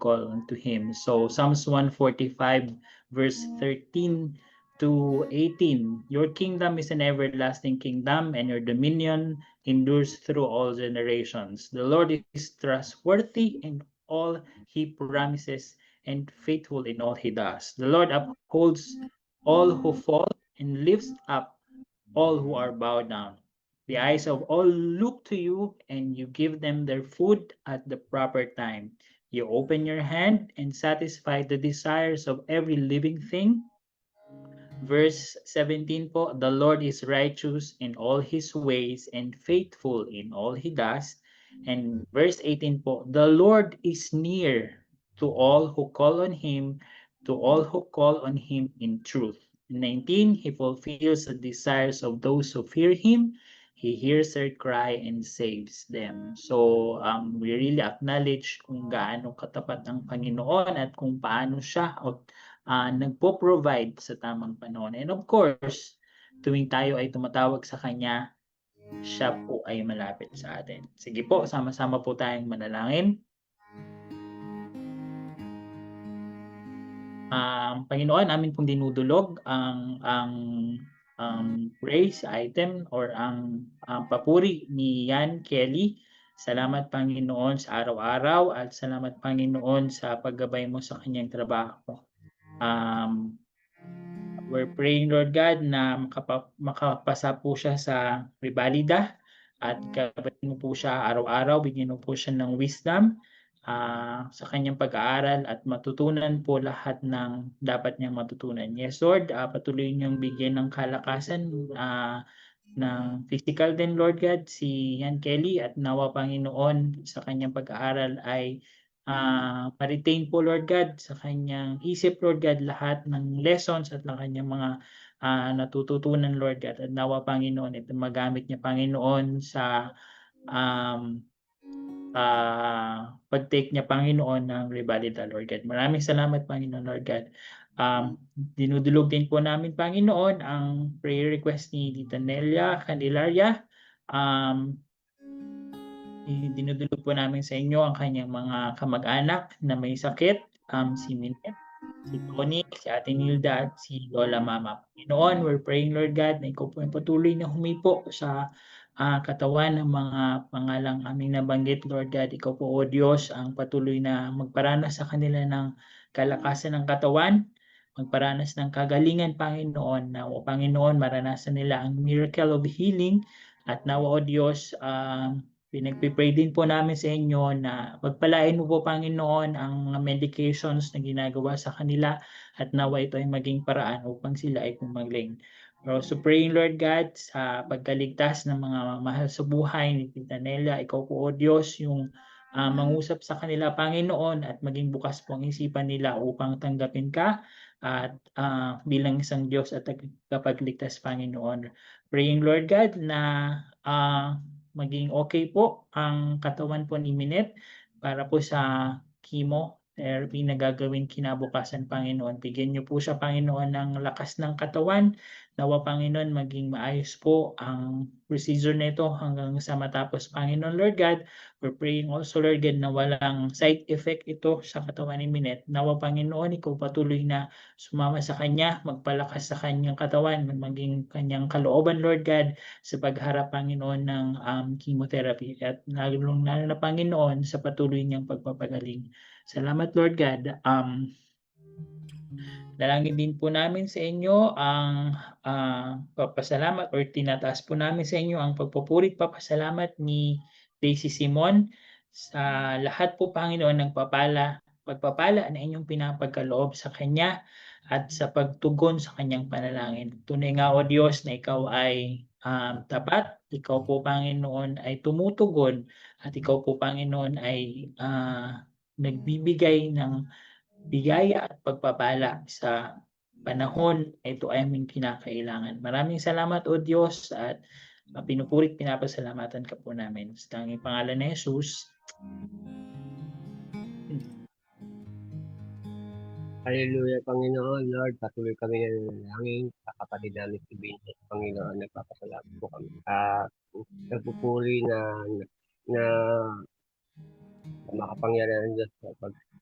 Speaker 5: call unto Him. So Psalms 145 verse 13 to 18. Your kingdom is an everlasting kingdom, and your dominion endures through all generations. The Lord is trustworthy in all He promises and faithful in all He does. The Lord upholds all who fall and lifts up all who are bowed down. The eyes of all look to you, and you give them their food at the proper time. You open your hand and satisfy the desires of every living thing. Verse 17 po, the Lord is righteous in all His ways and faithful in all He does. And verse 18 po, the Lord is near to all who call on Him, to all who call on Him in truth. 19, He fulfills the desires of those who fear Him. He hears their cry and saves them. So we really acknowledge kung gaano katapat ang Panginoon at kung paano siya nagpo-provide sa tamang panahon. And of course, tuwing tayo ay tumatawag sa Kanya, siya po ay malapit sa atin. Sige po, sama-sama po tayong manalangin. Panginoon, amin pong dinudulog ang praise item or ang papuri ni Yan Kelly. Salamat Panginoon sa araw-araw at salamat Panginoon sa paggabay mo sa kanyang trabaho. We're praying, Lord God, na makapasa po siya sa Revalida at gabayan mo po siya araw-araw, bigyan mo po siya ng wisdom sa kanyang pag-aaral at matutunan po lahat ng dapat niyang matutunan. Yes, Lord, patuloy niyong bigyan ng kalakasan ng physical din, Lord God, si Yan Kelly at nawa Panginoon sa kanyang pag-aaral ay ma-retain po, Lord God, sa kanyang isip, Lord God, lahat ng lessons at ng kanyang mga natututunan, Lord God. At nawa Panginoon, ito magamit niya, Panginoon, sa pag-take niya, Panginoon, ng Revalida, Lord God. Maraming salamat, Panginoon, Lord God. Dinudulog din po namin, Panginoon, ang prayer request ni Tita Nelia Candelaria. Dinudulog po namin sa inyo ang kanyang mga kamag-anak na may sakit, si Minette, si Tony, si Ate Nilda, at si Lola Mama. Panginoon, we're praying, Lord God, na ikaw po yung patuloy na humipo sa katawan ng mga pangalang aming nabanggit, Lord God. Ikaw po, O Diyos, ang patuloy na magparanas sa kanila ng kalakasan ng katawan, magparanas ng kagalingan, Panginoon, na O Panginoon, maranasan nila ang miracle of healing At nawa o Diyos, pinagpipray din po namin sa inyo na pagpalain mo po Panginoon ang mga medications na ginagawa sa kanila at nawa ito ay maging paraan upang sila ay gumaling. We're also praying, Lord God, sa pagkaligtas ng mga mahal sa buhay ni Tita Nelia. Ikaw po o Diyos yung mangusap sa kanila Panginoon at maging bukas po ang isipan nila upang tanggapin ka at bilang isang Diyos at tagapagligtas Panginoon. Praying, Lord God, na maging okay po ang katawan po ni Minette para po sa chemotherapy na gagawin kinabukasan, Panginoon. Bigyan niyo po siya, Panginoon, ng lakas ng katawan. Nawa, Panginoon, maging maayos po ang procedure na ito hanggang sa matapos, Panginoon, Lord God. We're praying also, Lord God, na walang side effect ito sa katawan ni Minette. Nawa, Panginoon, ikaw patuloy na sumama sa kanya, magpalakas sa kanyang katawan, maging kanyang kalooban, Lord God, sa pagharap, Panginoon, ng chemotherapy at lalo na, Panginoon, sa patuloy niyang pagpapagaling. Salamat, Lord God. Dalangin din po namin sa inyo ang papasalamat or tinataas po namin sa inyo ang pagpupurit papasalamat ni Daisy Simon sa lahat po, Panginoon, ng pagpapala na inyong pinapagkaloob sa kanya at sa pagtugon sa kanyang panalangin. Tunay nga o Diyos na ikaw ay tapat, ikaw po, Panginoon, ay tumutugon at ikaw po, Panginoon, ay nagbibigay ng bigaya at pagpapala sa panahon ito ay aming kinakailangan. Maraming salamat o Diyos at pinupurit, pinapasalamatan ka po namin. Sa tanging pangalan ni Jesus.
Speaker 4: Hallelujah, Panginoon, Lord, patuloy kami na nanalangin sa kapatid namin si Vincent, Panginoon, nagpapasalamat po kami. Nagpupuri na makapangyarihan ng Diyos sa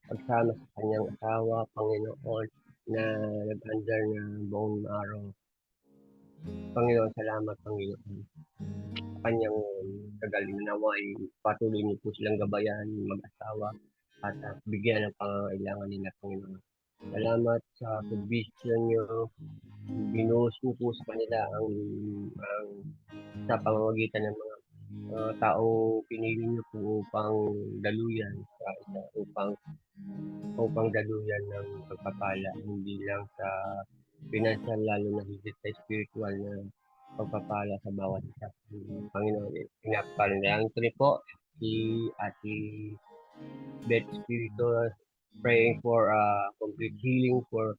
Speaker 4: pagsama sa kanyang asawa, Panginoon, na nag-andar na buong araw. Panginoon, salamat, Panginoon. Sa kanyang kagaling na naway, patuloy niyo po silang gabayan, mag-asawa, at bigyan ng pangangailangan nila, Panginoon. Salamat sa provision niyo, binuhos niyo po sa kanila ang sa pamamagitan ng mga taong pinili niyo po upang daluyan upang daluyan ng pagpapala, hindi lang sa financial, lalo na higit sa spiritual na pagpapala sa bawat isa. Panginoon, pinapalangin ko rin po si Ate Beth Spirito, praying for complete healing for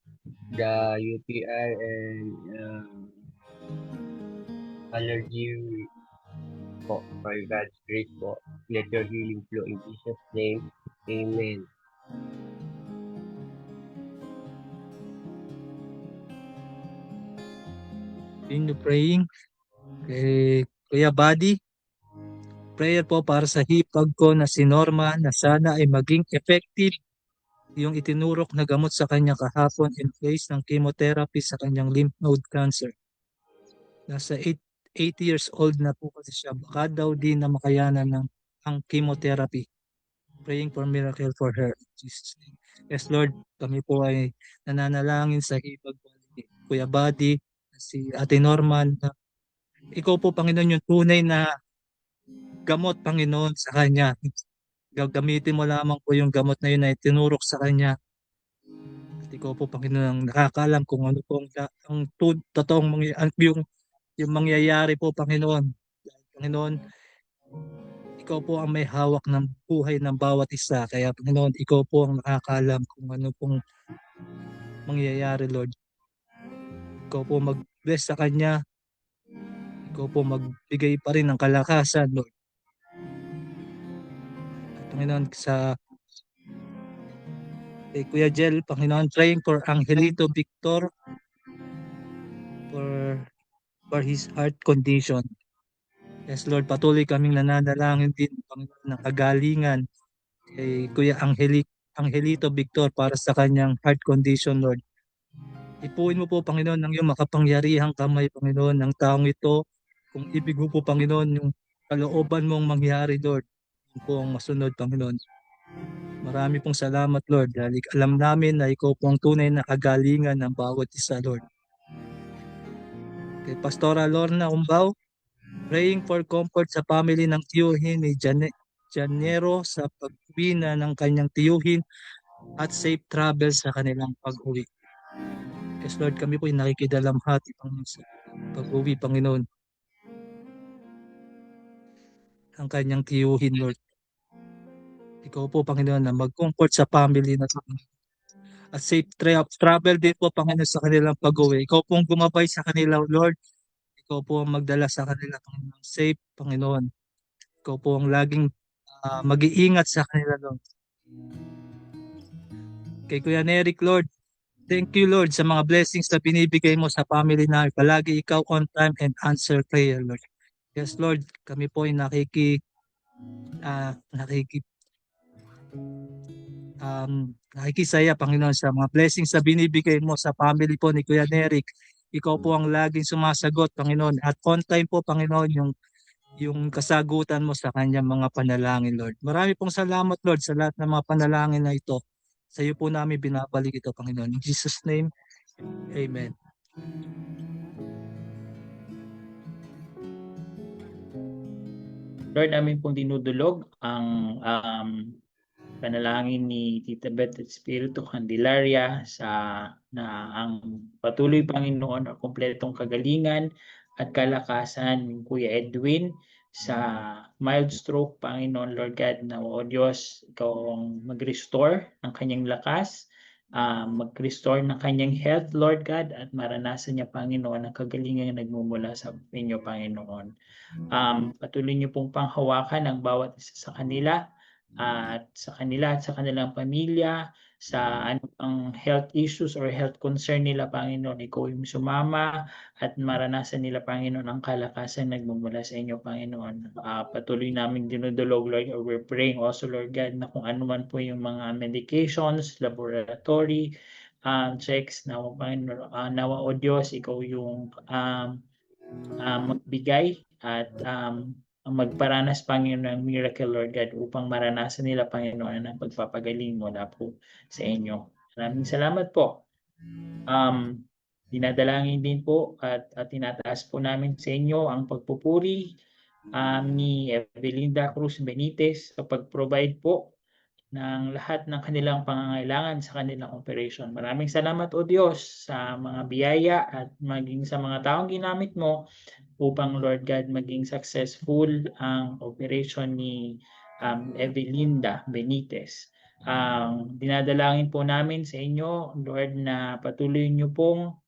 Speaker 4: the UTI and allergy po. By God's grace po, let your healing flow in Jesus' name. Amen.
Speaker 1: Continue praying kay Kuya Buddy. Prayer po para sa hipag ko na si Norma na sana ay maging effective yung itinurok na gamot sa kanya kahapon in place ng chemotherapy sa kanyang lymph node cancer. Nasa 80 years old na po kasi siya. Baka daw di na makayanan ng ang chemotherapy. Praying for miracle for her. Jesus name. Yes, Lord, kami po ay nananalangin sa hipag ni Kuya Buddy, si Ate Norman. Ikaw po, Panginoon, yung tunay na gamot, Panginoon, sa kanya. Gagamitin mo lamang po yung gamot na yun na itinurok sa kanya. At ikaw po, Panginoon, ang nakakaalam kung ano po ang totoong yung mangyayari po, Panginoon. Panginoon, ikaw po ang may hawak ng buhay ng bawat isa. Kaya, Panginoon, ikaw po ang nakakaalam kung ano pong mangyayari, Lord. Ikaw po mag-bless sa kanya. Ikaw po magbigay pa rin ng kalakasan, Lord. At Panginoon, sa kay Kuya Jel, Panginoon, praying for Angelito Victor for his heart condition. Yes, Lord, patuloy kaming nananalangin din, Panginoon, ng kagalingan kay Kuya Angelito Victor para sa kanyang heart condition, Lord. Ipuin mo po, Panginoon, ng iyong makapangyarihang kamay, Panginoon, ng taong ito. Kung ibig mo po, Panginoon, yung kalooban mong mangyari, Lord, yun po ang masunod, Panginoon. Marami pong salamat, Lord, dahil alam namin na ikaw po ang tunay na kagalingan ng bawat isa, Lord. Kay Pastora Lorna Umbao, Praying for comfort sa family ng tiyuhin ni Janero sa pag-uwi na ng kanyang tiyuhin at safe travel sa kanilang pag-uwi. Yes, Lord, kami po ay nakikidalamhati Panginoon, sa pag-uwi, Panginoon, ng kanyang tiyuhin, Lord. Ikaw po, Panginoon, na mag-comfort sa family na to. At safe travel din po, Panginoon, sa kanilang pag-uwi. Ikaw pong gumabay sa kanila, Lord. Ikaw po ang magdala sa kanila, Panginoon. Safe, Panginoon. Ikaw po ang laging mag-iingat sa kanila, Lord. Kay Kuya Eric, Lord, thank you, Lord, sa mga blessings na binibigay mo sa family namin. Palagi ikaw on time and answer prayer, Lord. Yes, Lord, kami po ay nakikisaya, Panginoon, sa mga blessings na binibigay mo sa family po ni Kuya Eric. Ikaw po ang laging sumasagot, Panginoon. At on time po, Panginoon, yung kasagutan mo sa kanyang mga panalangin, Lord. Marami pong salamat, Lord, sa lahat ng mga panalangin na ito. Sa iyo po namin binabalik ito, Panginoon. In Jesus' name, Amen.
Speaker 5: Lord, namin pong dinudulog ang panalangin ni Tita Beth at Espiritu Candelaria na ang patuloy, Panginoon, ang kumpletong kagalingan at kalakasan ni Kuya Edwin sa mild stroke, Panginoon, Lord God, na o Diyos, ikaw ang mag-restore ng kanyang lakas, mag-restore ng kanyang health, Lord God, at maranasan niya, Panginoon, ang kagalingan na nagmumula sa inyo, Panginoon. Patuloy niyo pong panghawakan ang bawat isa sa kanila at sa kanilang pamilya, sa ang health issues or health concern nila, Panginoon. Ikaw yung sumama at maranasan nila, Panginoon, ang kalakasan nagmumula sa inyo, Panginoon. Patuloy namin dinudulog, Lord, or we're praying also, Lord God, na kung ano man po yung mga medications, laboratory checks, nawa, Panginoon, nawa o Diyos, ikaw yung magbigay at magparanas, Panginoon, ng miracle, Lord God, upang maranasan nila, Panginoon, ang pagpapagaling mula po sa inyo. Maraming salamat po. Dinadalangin din po at tinataas po namin sa inyo ang pagpupuri ni Evelinda Cruz Benitez sa pag-provide po ng lahat ng kanilang pangangailangan sa kanilang operation. Maraming salamat, O Diyos, sa mga biyaya at maging sa mga taong ginamit mo upang, Lord God, maging successful ang operation ni Evelinda Benitez. Dinadalangin po namin sa inyo, Lord, na patuloy niyo pong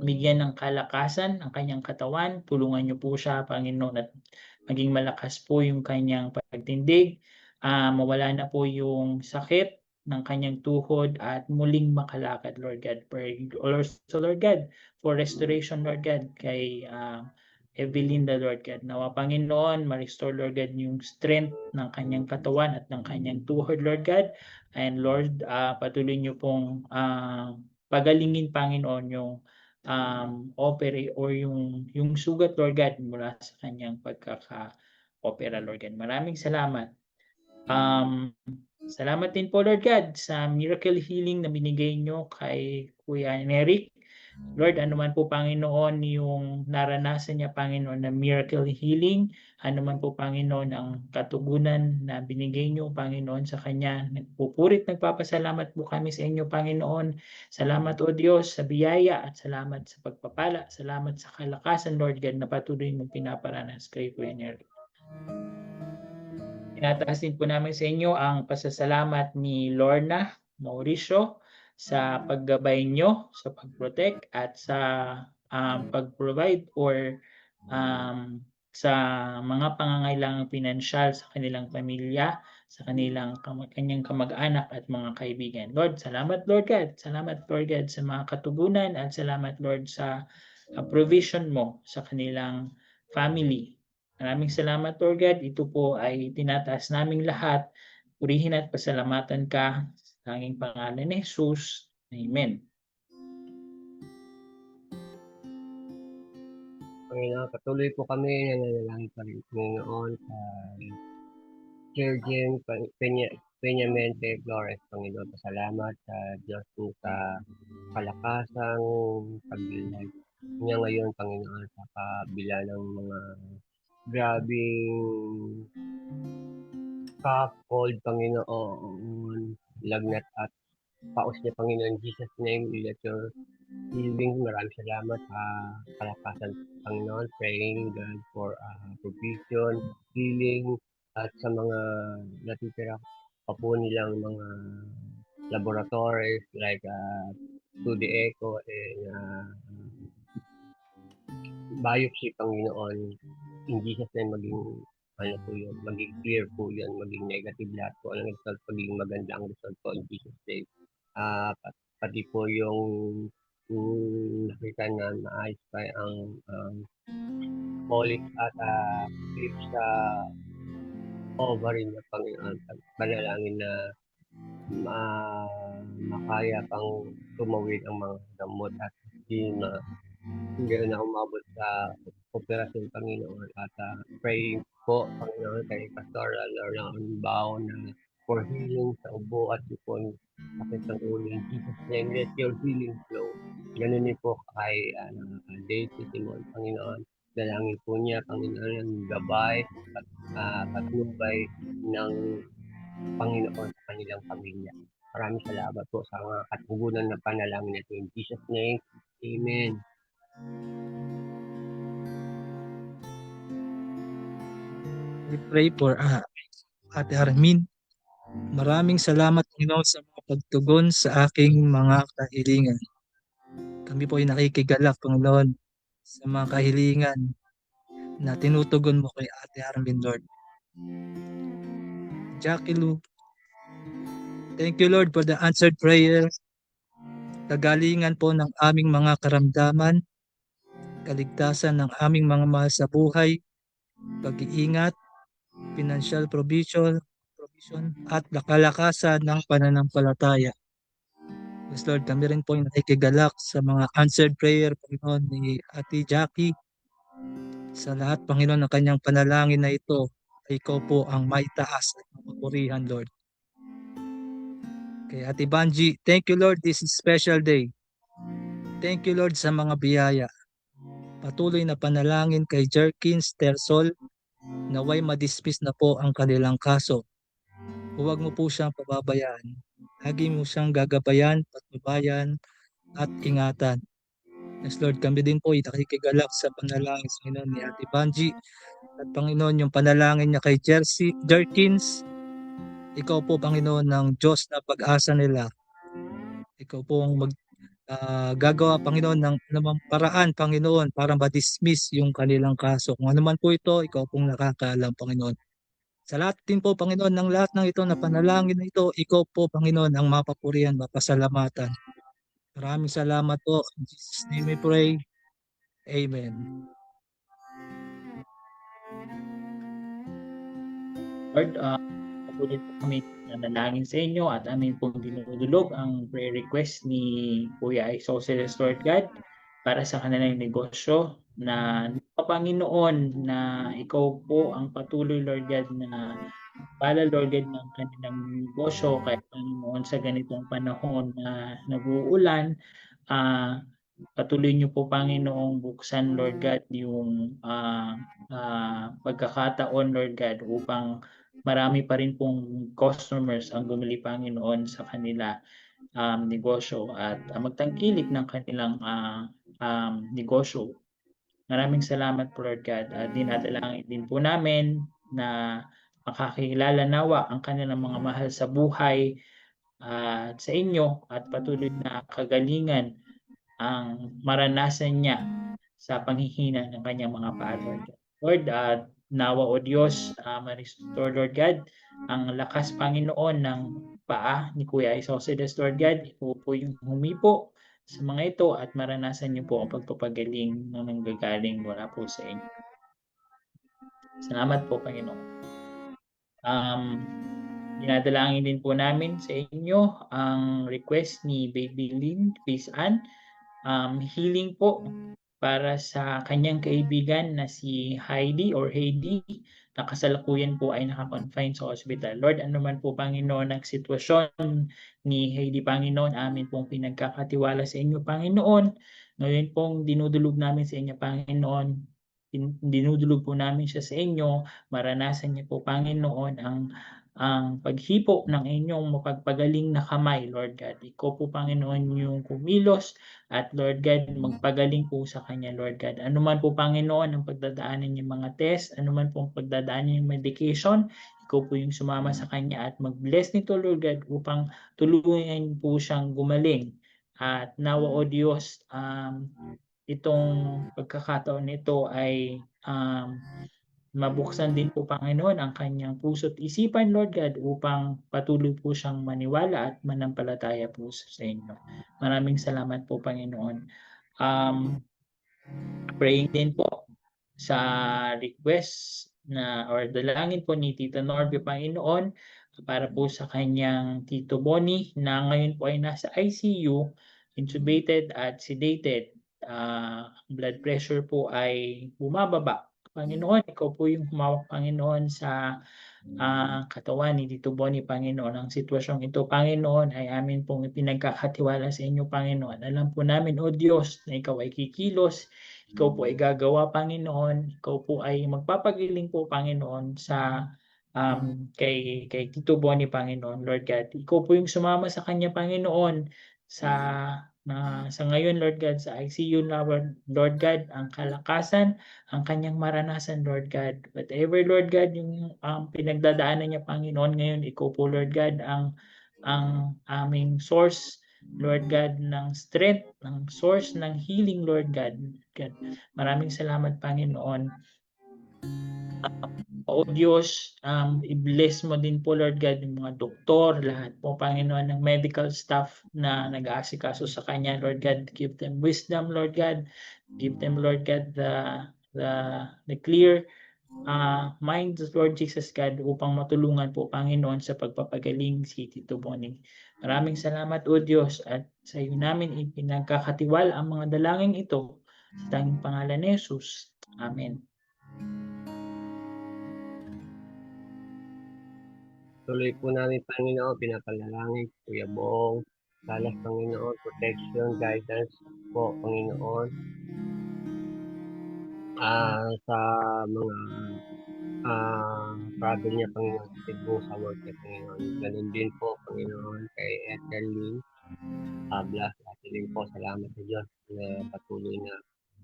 Speaker 5: bigyan ng kalakasan ang kanyang katawan. Tulungan niyo po siya, Panginoon, at maging malakas po yung kanyang pagtindig. Mawala na po yung sakit ng kanyang tuhod at muling makalakad, Lord God. So, Lord God, for restoration, Lord God, kay Evelinda, Lord God. Nawa, Panginoon, ma-restore, Lord God, yung strength ng kanyang katawan at ng kanyang tuhod, Lord God. And Lord, patuloy niyo pong pagalingin, Panginoon, yung operate or yung sugat, Lord God, mula sa kanyang pagkaka-opera, Lord God. Maraming salamat. Salamat din po, Lord God, sa miracle healing na binigay nyo kay Kuya Eric. Lord, ano man po, Panginoon, yung naranasan niya, Panginoon, na miracle healing, ano man po, Panginoon, ang katugunan na binigay nyo, Panginoon, sa kanya. Nagpupurit, nagpapasalamat po kami sa inyo, Panginoon. Salamat, O Diyos, sa biyaya at salamat sa pagpapala. Salamat sa kalakasan, Lord God, na patuloy mong pinaparanas kay Kuya Eric. Tinataas din po namin sa inyo ang pasasalamat ni Lorna Mauricio sa paggabay nyo, sa pag-protect at sa pag-provide or sa mga pangangailangang pinansyal sa kanilang pamilya, sa kanyang kamag-anak at mga kaibigan. Lord, salamat, Lord God. Salamat, Lord God, sa mga katugunan at salamat, Lord, sa provision mo sa kanilang family. Maraming salamat, Lord God. Ito po ay tinataas naming lahat. Purihin at pasalamatan ka sa tanging pangalan ni Jesus. Amen.
Speaker 4: Panginoon, patuloy po kami nananalangin pa rin, Panginoon, sa Sir Jim Peñamente Flores, Panginoon. Pasalamat sa Diyos mo sa kalakasang niya ngayon, Panginoon, sa kabila ng mga grabeng cough, cold, Panginoon, lagnat at paus niya, Panginoon. In Jesus' name, we let your healing. Maraming salamat sa kalakasan, Panginoon. Praying, God, for provision, healing, at sa mga natitira pa po nilang mga laboratories like 2D echo and biopsy, Panginoon. In Jesus' name, maging ano po yun, maging clear po yun, maging negative lahat po. Anong result, maging maganda ang result po in Jesus' name. Pati po yung nakita na maayos pa ang polyps at clips sa ovary niya, Panginoon. Panalangin na makaya pang tumawid ang mga gamot at hindi na umabot sa operasyon, Panginoon. At praying po, Panginoon, kay Pastor Lauren Bao na for healing sa ubo at sipon, sakit ng ulo. In Jesus' name, let your healing flow. Ganun din po kay Daisy Simon, Panginoon. Dalangin po niya, Panginoon, ang gabay at patnubay ng Panginoon sa kanilang pamilya. Maraming salamat po sa mga katugunan na panalangin natin. In Jesus' name, Amen.
Speaker 1: We pray for Ate Armin. Maraming salamat, Panginoon, sa mga pagtugon sa aking mga kahilingan. Kami po ay nakikigalak, Panginoon, sa mga kahilingan na tinutugon mo kay Ate Armin, Lord. Jackie Lou, thank you, Lord, for the answered prayer. Kagalingan po ng aming mga karamdaman, kaligtasan ng aming mga mahal sa buhay, pag-iingat, financial provision, at kalakasan ng pananampalataya. Yes, Lord, kami rin po yung nakikigalak sa mga answered prayer, Panginoon, ni Ate Jackie. Sa lahat, Panginoon, ng kanyang panalangin na ito, ay ikaw po ang maitaas at mapupurihan, Lord. Kay Ate Banji, thank you, Lord, this is special day. Thank you, Lord, sa mga biyaya. Patuloy na panalangin kay Jerkins Tersol, naway madismiss na po ang kanilang kaso. Huwag mo po siyang pababayaan. Lagi mo siyang gagabayan, patnubayan, at ingatan. Yes, Lord, kami din po nakikigalak sa panalangin sa Panginoon ni Ate Banji. At Panginoon, yung panalangin niya kay Jerkins, ikaw po, Panginoon, ng Diyos na pag-asa nila. Ikaw po ang gagawa, Panginoon, ng anumang paraan, Panginoon, para ma-dismiss yung kanilang kaso. Kung ano man po ito, ikaw pong nakakaalam, Panginoon. Sa lahat din po, Panginoon, ng lahat ng ito na panalangin na ito, ikaw po, Panginoon, ang mapapurihan, mapasalamatan. Maraming salamat po. In Jesus' name we pray. Amen.
Speaker 5: Lord, patuloy po kami nanalangin sa inyo at amin pong dinudulog ang prayer request ni Kuya Isosceles, Lord God, para sa kanilang negosyo na Panginoon, na ikaw po ang patuloy, Lord God, na pala, Lord God, ng kanilang negosyo. Kaya Panginoon, sa ganitong panahon na nag-uulan, patuloy niyo po, Panginoong, buksan, Lord God, yung pagkakataon, Lord God, upang marami pa rin pong customers ang bumili, Panginoon, sa kanila negosyo at magtangkilik ng kanilang negosyo. Maraming salamat po, Lord God. Dinadalangin din po namin na makakilala nawa ang kanilang mga mahal sa buhay sa inyo at patuloy na kagalingan ang maranasan niya sa panghihina ng kanyang mga paa, Lord. Lord, nawa o Diyos, ma-restore, Lord God, ang lakas, Panginoon, ng paa ni Kuya Isosceles, Lord God. Ito po yung humipo sa mga ito at maranasan niyo po ang pagpapagaling na nanggagaling mula po sa inyo. Salamat po, Panginoon. Dinadalangin din po namin sa inyo ang request ni Baby Lynn Pisan, healing po para sa kanyang kaibigan na si Heidi or Heidi, na kasalukuyan po ay naka-confine sa hospital. Lord, ano man po, Panginoon, ang sitwasyon ni Heidi, Panginoon, amin pong pinagkakatiwala sa inyo, Panginoon. Ngayon pong dinudulog namin sa inyo, Panginoon, dinudulog po namin siya sa inyo, maranasan niyo po, Panginoon, ang paghipo ng inyong mapagpagaling na kamay, Lord God. Ikaw po, Panginoon, yung kumilos at Lord God, magpagaling po sa kanya, Lord God. Ano man po, Panginoon, ang pagdadaanan niya mga test, ano man po ang pagdadaanan niya yung medication, ikaw po yung sumama sa kanya at mag-bless nito, Lord God, upang tulungan po siyang gumaling. At nawa, O Diyos, itong pagkakataon nito ay mabuksan din po, Panginoon, ang kanyang puso't isipan, Lord God, upang patuloy po siyang maniwala at manampalataya po sa inyo. Maraming salamat po, Panginoon. Praying din po sa request na or dalangin po ni Tita Norby, Panginoon, para po sa kanyang Tito Bonnie na ngayon po ay nasa ICU, intubated at sedated. Blood pressure po ay bumababa. Panginoon, ikaw po yung humawak, Panginoon, sa katawan ni Tito Bonnie, Panginoon. Ang sitwasyong ito, Panginoon, ay amin pong pinagkakatiwala sa inyo, Panginoon. Alam po namin, O Diyos, na ikaw ay kikilos, ikaw po ay gagawa, Panginoon, ikaw po ay magpapagaling po, Panginoon, sa kay Tito Bonnie, Panginoon, Lord God. Ikaw po yung sumama sa kanya, Panginoon, sa ngayon, Lord God, sa ICU, Lord God, ang kalakasan, ang kanyang maranasan, Lord God. Whatever, Lord God, yung pinagdadaanan niya, Panginoon, ngayon, ikaw po, Lord God, ang aming source, Lord God, ng strength, ng source ng healing, Lord God. Maraming salamat, Panginoon. O Diyos, i-bless mo din po, Lord God, yung mga doktor, lahat po, Panginoon, ng medical staff na nag-aasikaso sa kanya, Lord God. Give them wisdom, Lord God. Give them, Lord God, the clear mind, Lord Jesus God, upang matulungan po, Panginoon, sa pagpapagaling si Tito Bonnie. Maraming salamat, O Diyos, at sa iyo namin ipinagkakatiwala ang mga dalangin ito sa tanging pangalan ni Jesus. Amen.
Speaker 4: Tuloy po namin, Panginoon, pinapanalangin, Kuya Bong, salas, Panginoon, protection, guidance po, Panginoon, sa mga travel niya, Panginoon, sa Cebu, sa work niya, Panginoon. Ganun din po, Panginoon, kay Ethel Lee, bless natin din po, salamat sa Diyos na patuloy na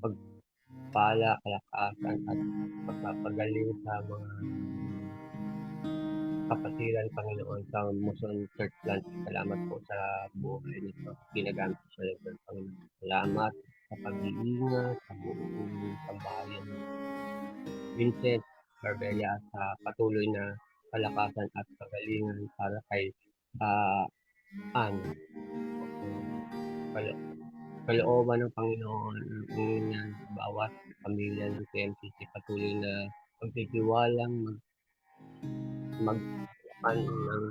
Speaker 4: pagpala, kalakasan, at pagpapagaling sa mga kapatiran, Panginoon, sa Muson Church Plant. Salamat po sa buhay nito. Ginagamit ko sa Lord, Panginoon. Salamat sa pag-iingat, sa buong sambahayan ng Vincent Barbella, sa patuloy na kalakasan at pagalingan para kay kalooban ng Panginoon yan sa bawat pamilya ng PMCC, patuloy na pagtitiwalang maglakan ng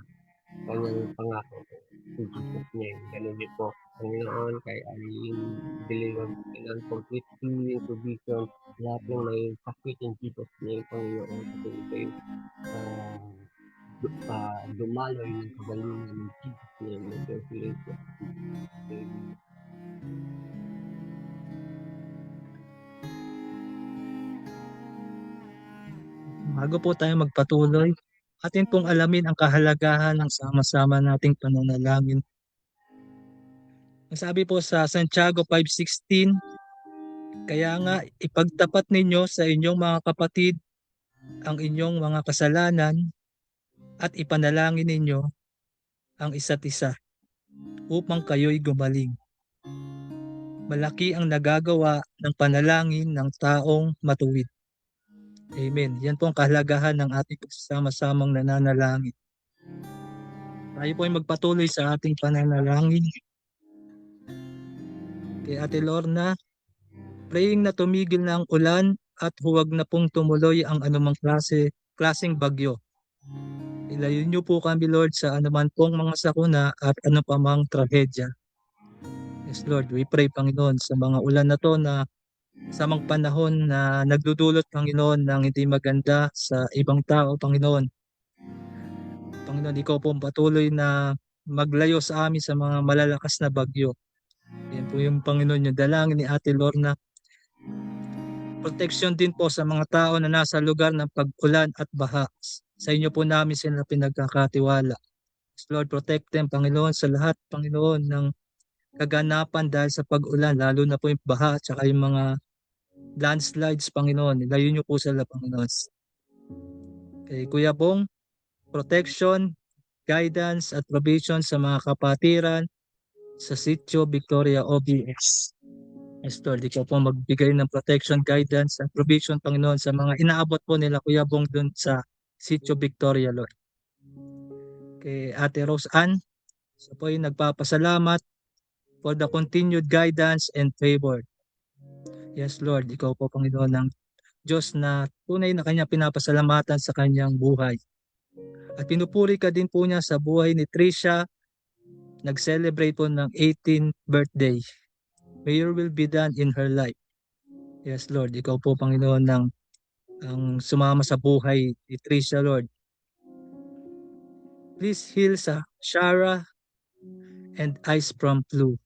Speaker 4: kanyang pangako sa Jesus name. Ganun din po, Panginoon, kay Aileen Diligon, Panginoon, complete healing, provision, lahat ng may sakit in Jesus name, Panginoon, patuloy kayo dumaloy ng kagalingan ng Jesus name, mag-healing po. Amen.
Speaker 1: Bago po tayo magpatuloy, atin pong alamin ang kahalagahan ng sama-sama nating pananalangin. Ang sabi po sa Santiago 5:16, kaya nga ipagtapat ninyo sa inyong mga kapatid ang inyong mga kasalanan at ipanalangin ninyo ang isa't isa upang kayo'y gumaling. Malaki ang nagagawa ng panalangin ng taong matuwid. Amen. Yan po ang kahalagahan ng ating pagsasama-samang nananalangin. Tayo po ay magpatuloy sa ating pananalangin. Kay Ate Lorna, praying na tumigil na ang ulan at huwag na pong tumuloy ang anumang klaseng bagyo. Ilayo niyo po kami, Lord, sa anuman pong mga sakuna at ano pa mang trahedya. Yes, Lord, we pray, Panginoon, sa mga ulan na to na sa mga panahon na nagdudulot, Panginoon, ng hindi maganda sa ibang tao, Panginoon. Panginoon, ikaw po patuloy na maglayo sa amin sa mga malalakas na bagyo. Yan po yung Panginoon yung dalangin ni Ate Lorna. Protection din po sa mga tao na nasa lugar ng pag-ulan at baha. Sa inyo po namin sila pinagkakatiwala. Lord, protect them, Panginoon, sa lahat, Panginoon, ng kaganapan dahil sa pag-ulan, lalo na po yung baha at saka yung mga landslides, Panginoon. Ilayo niyo po sila, Panginoon. Kay Kuya Bong, protection, guidance at provision sa mga kapatiran sa Sitio Victoria OBS. Yes, Lord, ikaw po magbigay ng protection, guidance at provision, Panginoon, sa mga inaabot po nila, Kuya Bong, dun sa Sitio Victoria, Lord. Kay Ate Rose Ann, siya po yung nagpapasalamat for the continued guidance and favor. Yes, Lord, ikaw po, Panginoon, ng Diyos na tunay na kanya pinapasalamatan sa kanyang buhay. At pinupuri ka din po niya sa buhay ni Trisha, nag-celebrate po ng 18th birthday. May your will be done in her life. Yes, Lord, ikaw po, Panginoon, ang sumama sa buhay ni Trisha, Lord. Please heal sa Shara and Ice from flu.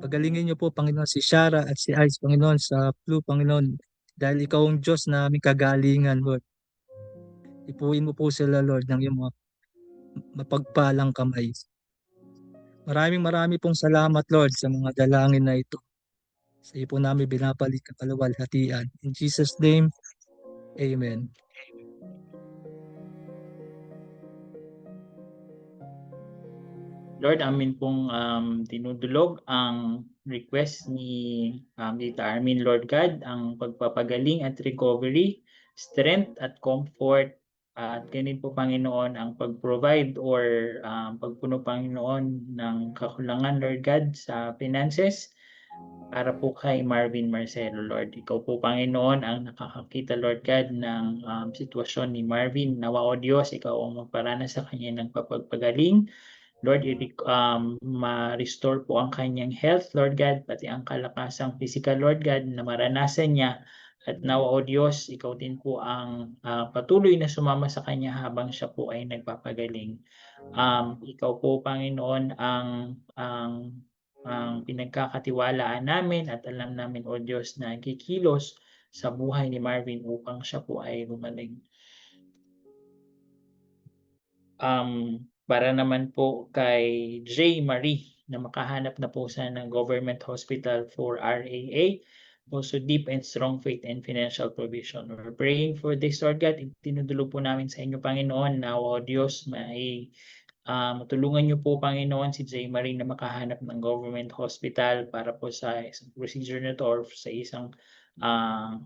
Speaker 1: Pagalingin niyo po, Panginoon, si Shara at si Ice, Panginoon, sa flu, Panginoon, dahil ikaw ang Diyos na aming kagalingan, Lord. Ipuin mo po sila, Lord, ng iyong mga mapagpalang kamay. Maraming pong salamat, Lord, sa mga dalangin na ito. Sa iyo po namin binabalik ang kaluwalhatian. In Jesus' name, Amen.
Speaker 5: Lord, amin pong tinudulog ang request ni Tita Armin, Lord God, ang pagpapagaling at recovery, strength at comfort, at ganin po, Panginoon, ang pag-provide or pagpuno, Panginoon, ng kakulangan, Lord God, sa finances para po kay Marvin Marcelo, Lord. Ikaw po, Panginoon, ang nakakakita, Lord God, ng sitwasyon ni Marvin. Nawa, O Diyos, ikaw ang magparana sa kanya ng pagpagaling. Lord, ma-restore po ang kanyang health, Lord God, pati ang kalakasang physical, Lord God, na maranasan niya. At nawa, O Diyos, ikaw din po ang patuloy na sumama sa kanya habang siya po ay nagpapagaling. Ikaw po, Panginoon, ang pinagkakatiwalaan namin at alam namin, O Diyos, na kikilos sa buhay ni Marvin upang siya po ay gumaling. Para naman po kay J. Marie na makahanap na po sa ng government hospital for RAA, also deep and strong faith and financial provision. We're praying for this, Lord God. Tinudulog po namin sa inyo, Panginoon, na o Diyos, matulungan niyo po, Panginoon, si J. Marie na makahanap ng government hospital para po sa isang procedure na ito or sa isang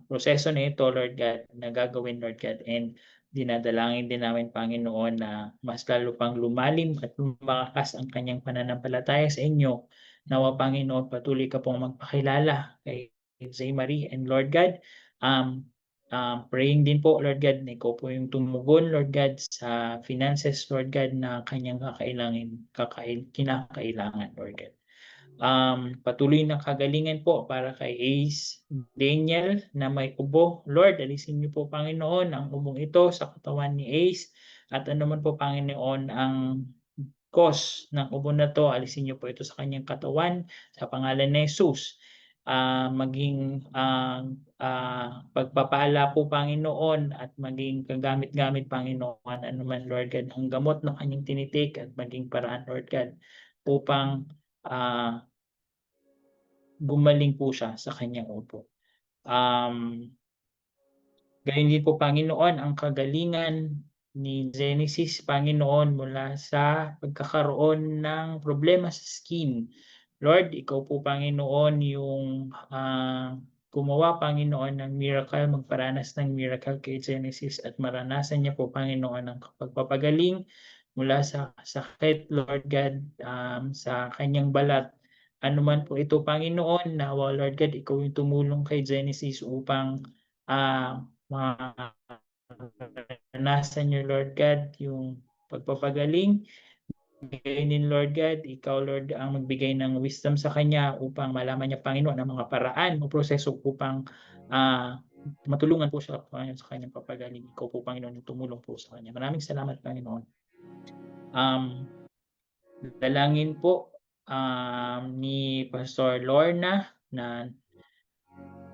Speaker 5: proseso na ito, Lord God, na gagawin, Lord God. And dinadalangin din namin, Panginoon, na mas lalo pang lumalim at lumakas ang kanyang pananampalataya sa inyo. Nawa, Panginoon, patuloy ka pong magpakilala kay J. Marie. And Lord God, praying din po, Lord God, na ikaw po yung tumugon, Lord God, sa finances, Lord God, na kanyang kinakailangan, Lord God. Patuloy na kagalingan po para kay Ace Daniel na may ubo. Lord, alisin niyo po, Panginoon, ang ubong ito sa katawan ni Ace. At ano man po, Panginoon, ang cause ng ubo na to, alisin niyo po ito sa kanyang katawan sa pangalan ni Jesus. Maging pagpapala po, Panginoon, at maging kagamit-gamit, Panginoon, ano man, Lord God, ang gamot na kanyang tinitik at maging paraan, Lord God, upang gumaling po siya sa kanyang upo. Gayon din po, Panginoon, ang kagalingan ni Genesis, Panginoon, mula sa pagkakaroon ng problema sa skin. Lord, ikaw po, Panginoon, yung gumawa, Panginoon, ng miracle, magparanas ng miracle kay Genesis at maranasan niya po, Panginoon, ang pagpapagaling mula sa sakit, Lord God, sa kanyang balat. Ano man po ito, Panginoon, nawa, Lord God, ikaw yung tumulong kay Genesis upang maranasan niyo, Lord God, yung pagpapagaling. Gayon, Lord God, ikaw, Lord, ang magbigay ng wisdom sa kanya upang malaman niya, Panginoon, ang mga paraan o proseso upang matulungan po siya, Panginoon, sa kanyang papagaling. Ikaw po, Panginoon, yung tumulong po sa kanya. Maraming salamat, Panginoon. Dalangin po ni Pastor Lorna na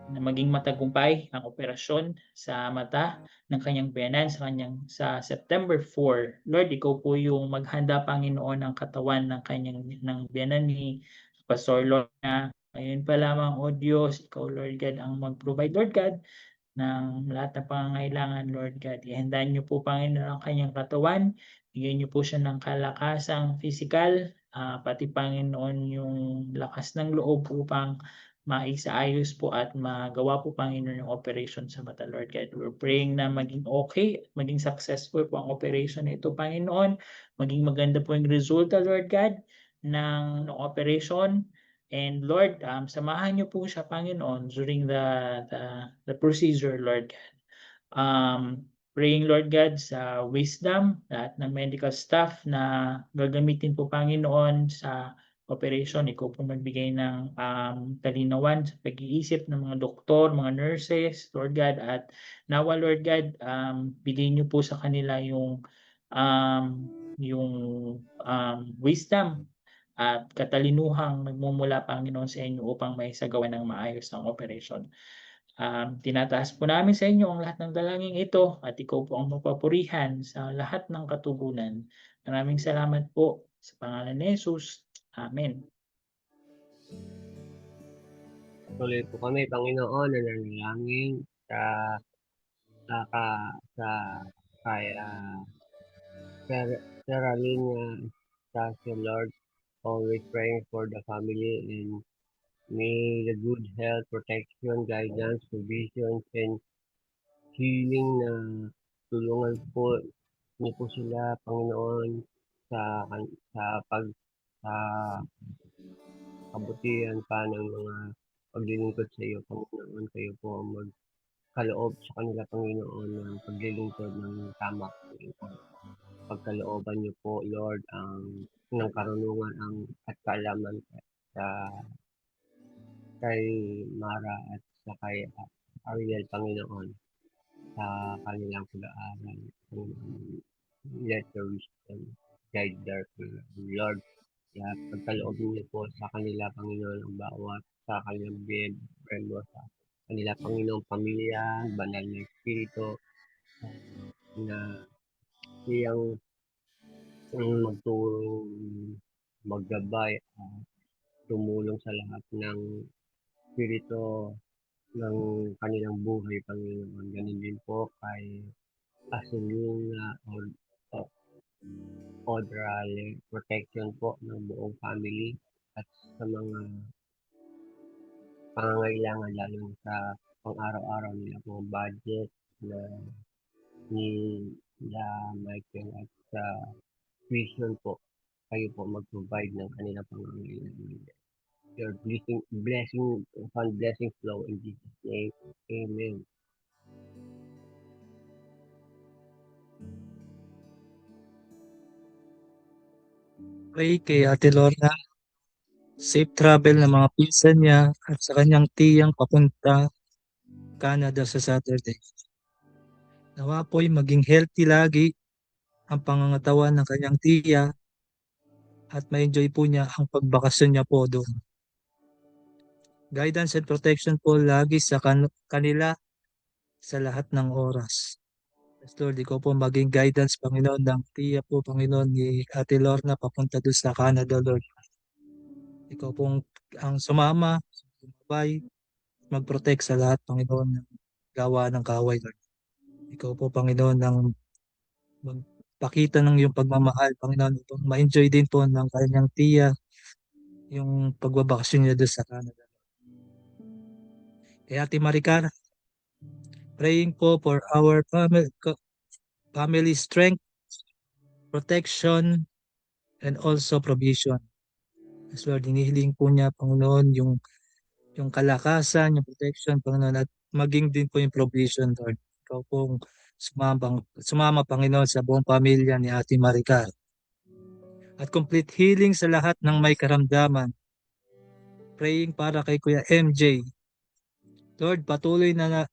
Speaker 5: maging matagumpay ang operasyon sa mata ng kanyang biyanan sa September 4. Lord, ikaw po yung maghanda, Panginoon, ng katawan ng biyanan ni Pastor Lorna. Ngayon pa lamang, O Diyos, ikaw, Lord God, ang mag-provide, Lord God, ng lahat ng pangangailangan, Lord God. Ihandaan niyo po, Panginoon, ang kanyang katawan. Bigyan niyo po siya ng kalakasang physical, pati, Panginoon, yung lakas ng loob upang maisaayos po at magawa po, Panginoon, yung operation sa mata, Lord God. We're praying na maging okay, maging successful po ang operation na ito, Panginoon. Maging maganda po yung resulta, Lord God, ng operation. And Lord, samahan niyo po siya, Panginoon, during the procedure, Lord God. Praying, Lord God, sa wisdom, lahat ng medical staff na gagamitin po, Panginoon, sa operation. Ikaw po magbigay ng talinawan sa pag-iisip ng mga doktor, mga nurses, Lord God, at nawa, Lord God, bigay niyo po sa kanila yung wisdom at katalinuhang nagmumula, Panginoon, sa inyo upang maisagawa ng maayos ang operation. Tinataas po namin sa inyo ang lahat ng dalangin ito at ikaw po ang mapapurihan sa lahat ng katugunan. Maraming salamat po sa pangalan ni Jesus. Amen.
Speaker 4: Tuloy po kami, Panginoon, na nanalangin sa kay Saralina Tasio, Lord, always praying for the family and may the good health, protection, guidance, provisions, and healing na tulungan po niyo po sila, Panginoon, sa sa kabutihan pa ng mga paglilingkod sa iyo, Panginoon. Kayo po ang magkaloob sa kanila, Panginoon, ng paglilingkod ng tama, Panginoon. Pagkalooban niyo po, Lord, ng karunungan at kaalaman sa kay Mara at sa kay Ariel, Panginoon, sa kanilang pag-aaral. Panginoon, let your wisdom guide their Lord. Kaya pagkaloob niyo po sa kanila, Panginoon, ang bawat sa kanilang miyembro, sa kanila, Panginoon, pamilya, banal na Espiritu, na siyang magtulong, maggabay, tumulong sa lahat ng Espiritu ng kanilang buhay, Panginoon. Ganun din po kay Aselina Odrale, protection po ng buong family at sa mga pangangailangan, lalo sa pang-araw-araw nila po budget na ni Michael at sa tuition po. Kayo po mag-provide ng kanilang pangangailangan. Your blessing flow in Jesus' name. Amen.
Speaker 1: Pray kay Ate Lorna, safe travel ng mga pinsan niya at sa kanyang tiyang papunta Canada sa Saturday. Nawa po'y maging healthy lagi ang pangangatawan ng kanyang tiya at ma-enjoy po niya ang pagbakasyon niya po doon. Guidance and protection po lagi sa kanila sa lahat ng oras. Yes, Lord, ikaw po maging guidance, Panginoon, ng tiya po, Panginoon, ni Ate Lorna papunta doon sa Canada, Lord. Ikaw pong ang sumama, sumabay, mag-protect sa lahat, Panginoon, ng gawa ng kaway, Lord. Ikaw po, Panginoon, ng magpakita ng iyong pagmamahal, Panginoon, upang ma-enjoy din po ng kanyang tiya yung pagbabakasyon niya doon sa Canada. Kaya Ate Maricar, praying po for our family strength, protection, and also provision. Yes, Lord, hinihiling po niya, Panginoon, yung kalakasan, yung protection, Panginoon, at maging din po yung provision, Lord. Ikaw pong sumama, Panginoon, sa buong pamilya ni Ate Maricar. At complete healing sa lahat ng may karamdaman. Praying para kay Kuya MJ. Lord, patuloy na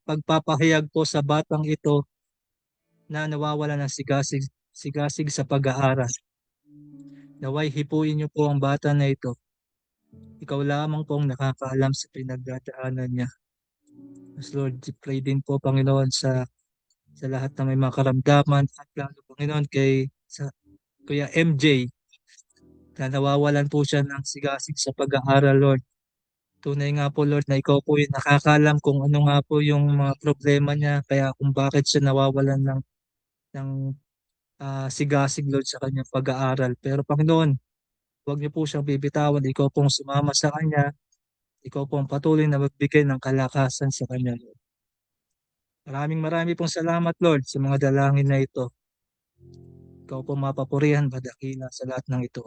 Speaker 1: pagpapahayag po sa batang ito na nawawala ng sigasig sa pag-aaral. Naway hipuin niyo po ang bata na ito. Ikaw lamang po ang nakakaalam sa pinagdadaanan niya. Mas Lord, pray din po, Panginoon, sa lahat na may mga karamdaman at lalo, Panginoon, kay sa Kuya MJ na nawawalan po siya ng sigasig sa pag-aaral, Lord. Tunay nga po, Lord, na ikaw po yung nakakaalam kung ano nga po yung mga problema niya, kaya kung bakit siya nawawalan ng sigasig, Lord, sa kanyang pag-aaral. Pero Panginoon, huwag niyo po siyang bibitawan. Ikaw pong sumama sa kanya. Ikaw pong patuloy na magbigay ng kalakasan sa kanya, Lord. Maraming pong salamat, Lord, sa mga dalangin na ito. Ikaw po mapapurihan, madakila sa lahat ng ito.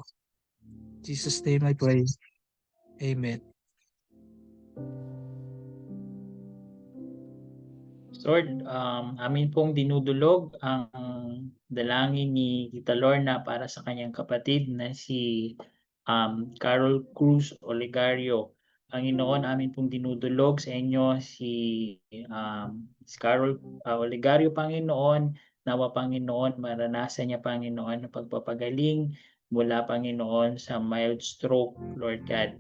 Speaker 1: In Jesus' name I pray. Amen.
Speaker 5: Lord, amin pong dinudulog ang dalangin ni Tita Lorna para sa kanyang kapatid na si Carol Cruz Olegario. Panginoon, amin pong dinudulog sa inyo si Carol Olegario, Panginoon. Nawa, Panginoon, maranasan niya, Panginoon, ang pagpapagaling mula, Panginoon, sa mild stroke, Lord God.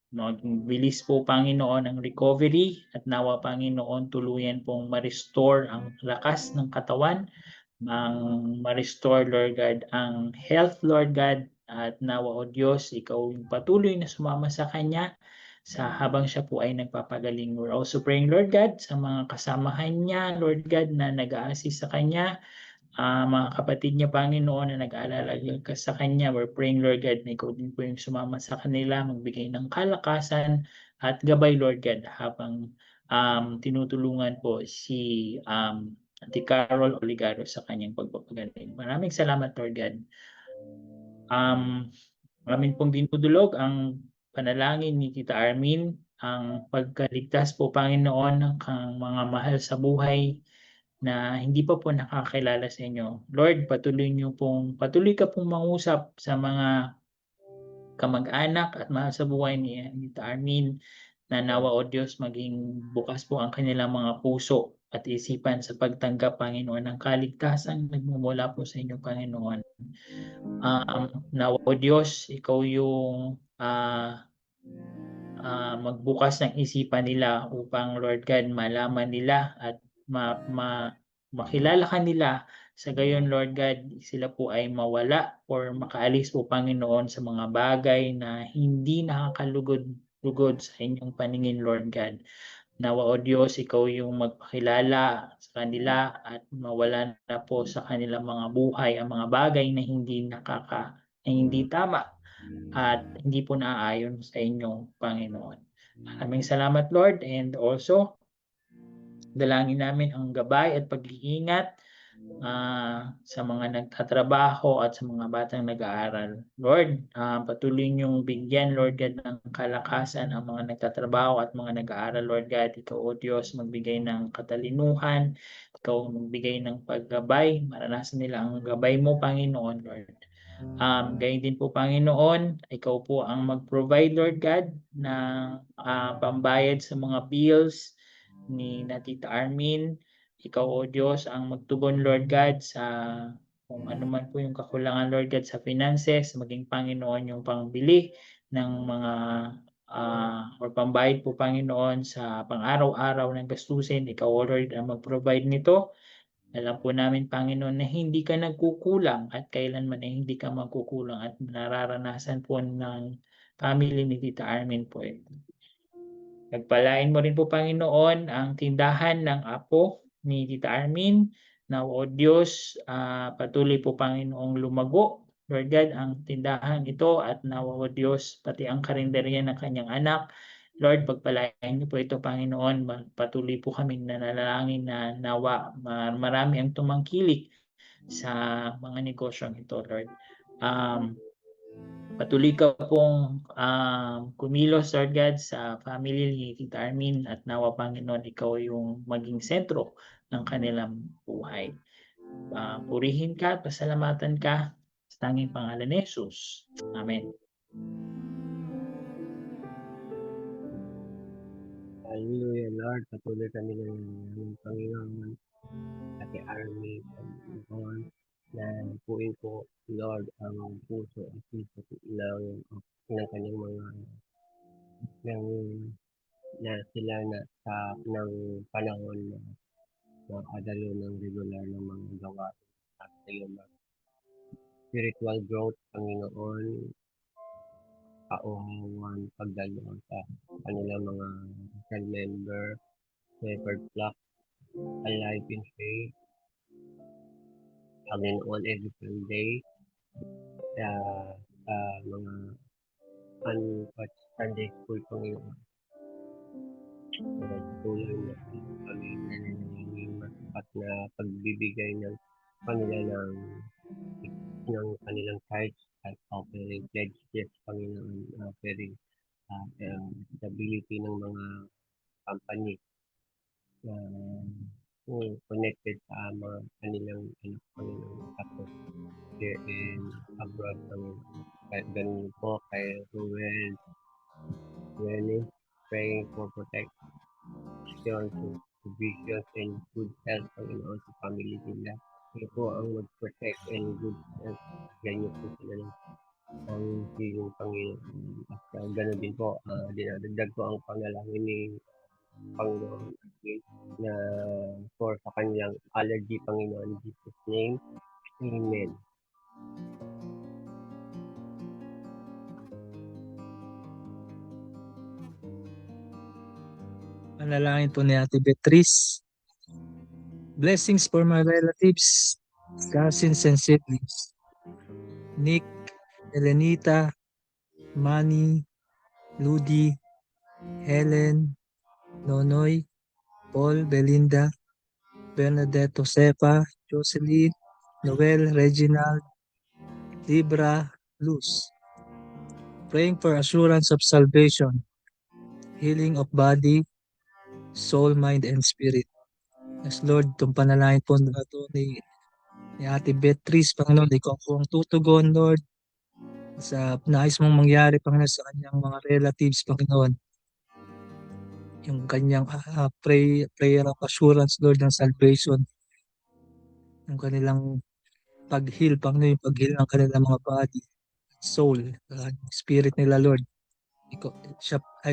Speaker 5: Magbilis po, Panginoon, ang recovery at nawa, Panginoon, tuluyan pong ma-restore ang lakas ng katawan, ma-restore, Lord God, ang health, Lord God, at nawa, O Diyos, ikaw yung patuloy na sumama sa kanya habang siya po ay nagpapagaling. We're also praying, Lord God, sa mga kasamahan niya, Lord God, na nag-a-assist sa kanya, mga kapatid niya, Panginoon, na nag-aalala ka sa kanya. We're praying, Lord God, na ikaw din po yung sumama sa kanila, magbigay ng kalakasan at gabay, Lord God, habang tinutulungan po si Ate Carol Oligaro sa kanyang pagpapagaling. Maraming salamat, Lord God. Maraming pong dinudulog ang panalangin ni Tita Armin, ang pagkaligtas po, Panginoon, ng mga mahal sa buhay na hindi pa po nakakilala sa inyo. Lord, patuloy ka pong mangusap sa mga kamag-anak at mahal sa buhay ni Tita Armin, na nawa, O Diyos, maging bukas po ang kanilang mga puso at isipan sa pagtanggap, Panginoon, ng kaligtasan nagmumula po sa inyo, Panginoon. Nawa, O Diyos, ikaw yung magbukas ng isipan nila upang, Lord God, malaman nila at makilala ka nila. Sa gayon, Lord God, sila po ay mawala or makaalis po, Panginoon, sa mga bagay na hindi nakakalugod sa inyong paningin, Lord God. Nawa, O Diyos, ikaw yung magpakilala sa kanila at mawala na po sa kanilang mga buhay ang mga bagay na hindi tama at hindi po naaayon sa inyong Panginoon. Maraming salamat, Lord, and also dalangin namin ang gabay at pag-iingat sa mga nagtatrabaho at sa mga batang nag-aaral. Lord, patuloy niyong bigyan, Lord God, ng kalakasan ang mga nagtatrabaho at mga nag-aaral, Lord God. Ikaw, O Diyos, magbigay ng katalinuhan, ikaw magbigay ng paggabay, maranasan nila ang gabay mo, Panginoon, Lord. Gayon din po, Panginoon, ikaw po ang mag-provide, Lord God, ng pambayad sa mga bills ni Tita Armin. Ikaw, O Diyos, ang magtugon, Lord God, sa kung ano man po yung kakulangan, Lord God, sa finances, maging, Panginoon, yung pangbili ng mga or pambayad po, Panginoon, sa pang-araw-araw ng gastusin. Ikaw, O Lord, ang mag-provide nito. Alam po namin, Panginoon, na hindi ka nagkukulang at kailanman ay hindi ka magkukulang at nararanasan po ng family ni Tita Armin po ito. Pagpalain mo rin po, Panginoon, ang tindahan ng apo ni Tita Armin, na, O Diyos, patuloy po, Panginoong lumago, Lord God, ang tindahan ito at nawa, O Diyos, pati ang karinderya ng kanyang anak. Lord, pagpalain niyo po ito, Panginoon. Patuloy po kaming nanalangin na nawa marami ang tumangkilik sa mga negosyong ito, Lord. Patuloy ka pong kumilos, Lord God, sa family ni Tita Armin at nawa, Panginoon, ikaw yung maging sentro ng kanilang buhay. Purihin ka at pasalamatan ka sa tanging pangalan ni Jesus. Amen.
Speaker 4: Hallelujah, Lord. Patuloy kami ng Panginoon. Ate Army, Panginoon. na puin po, Lord, ang puso at isip ng kanyang mga ng na sila na sa ng panahon na nakadalo ng regular ng mga gawain at sa iyong mga spiritual growth, Panginoon, kauhawan, pagdalo sa kanilang mga cell member, shepherd flock, alive in faith, Panginoon, every Sunday, sa mga Sunday school, Panginoon. Tulad na kami nananangin at na pagbibigay ng kanila ng kanilang tithes at offering pledges, Panginoon, offering stability ng mga company na connected sa mga kanilang anak, Panginoon, tapos here in abroad, Panginoon. Kahit ganun po kay Ruel, really praying for protection, provisions, and good health, Panginoon, sa family nila. Kayo po ang mag-protect and good health. Ganyan po sila ang feeling, Panginoon. At gano'n din po, dinadagdag ko ang panalangin ni Panginoon na for sa kanyang allergy, Panginoon, in Jesus' name. Amen.
Speaker 1: Panalangin po ni Ate Beatrice. Blessings for my relatives, cousins and siblings. Nick, Elenita, Manny, Ludi, Helen, Nonoy, Paul, Belinda, Bernadette Josepa, Jocelyn, Noel, Reginald, Libra, Luz. Praying for assurance of salvation, healing of body, soul, mind, and spirit. Yes, Lord, itong panalangin po na ito ni Ate Beatrice, Panginoon, ikaw po ang tutugon, Lord, sa nais mong mangyari, Panginoon, sa kanyang mga relatives, Panginoon. Yung kanyang prayer of assurance, Lord, ng salvation. Yung kanilang pag-heal, Panginoon, yung pag-heal ng kanilang mga body, soul, spirit nila, Lord.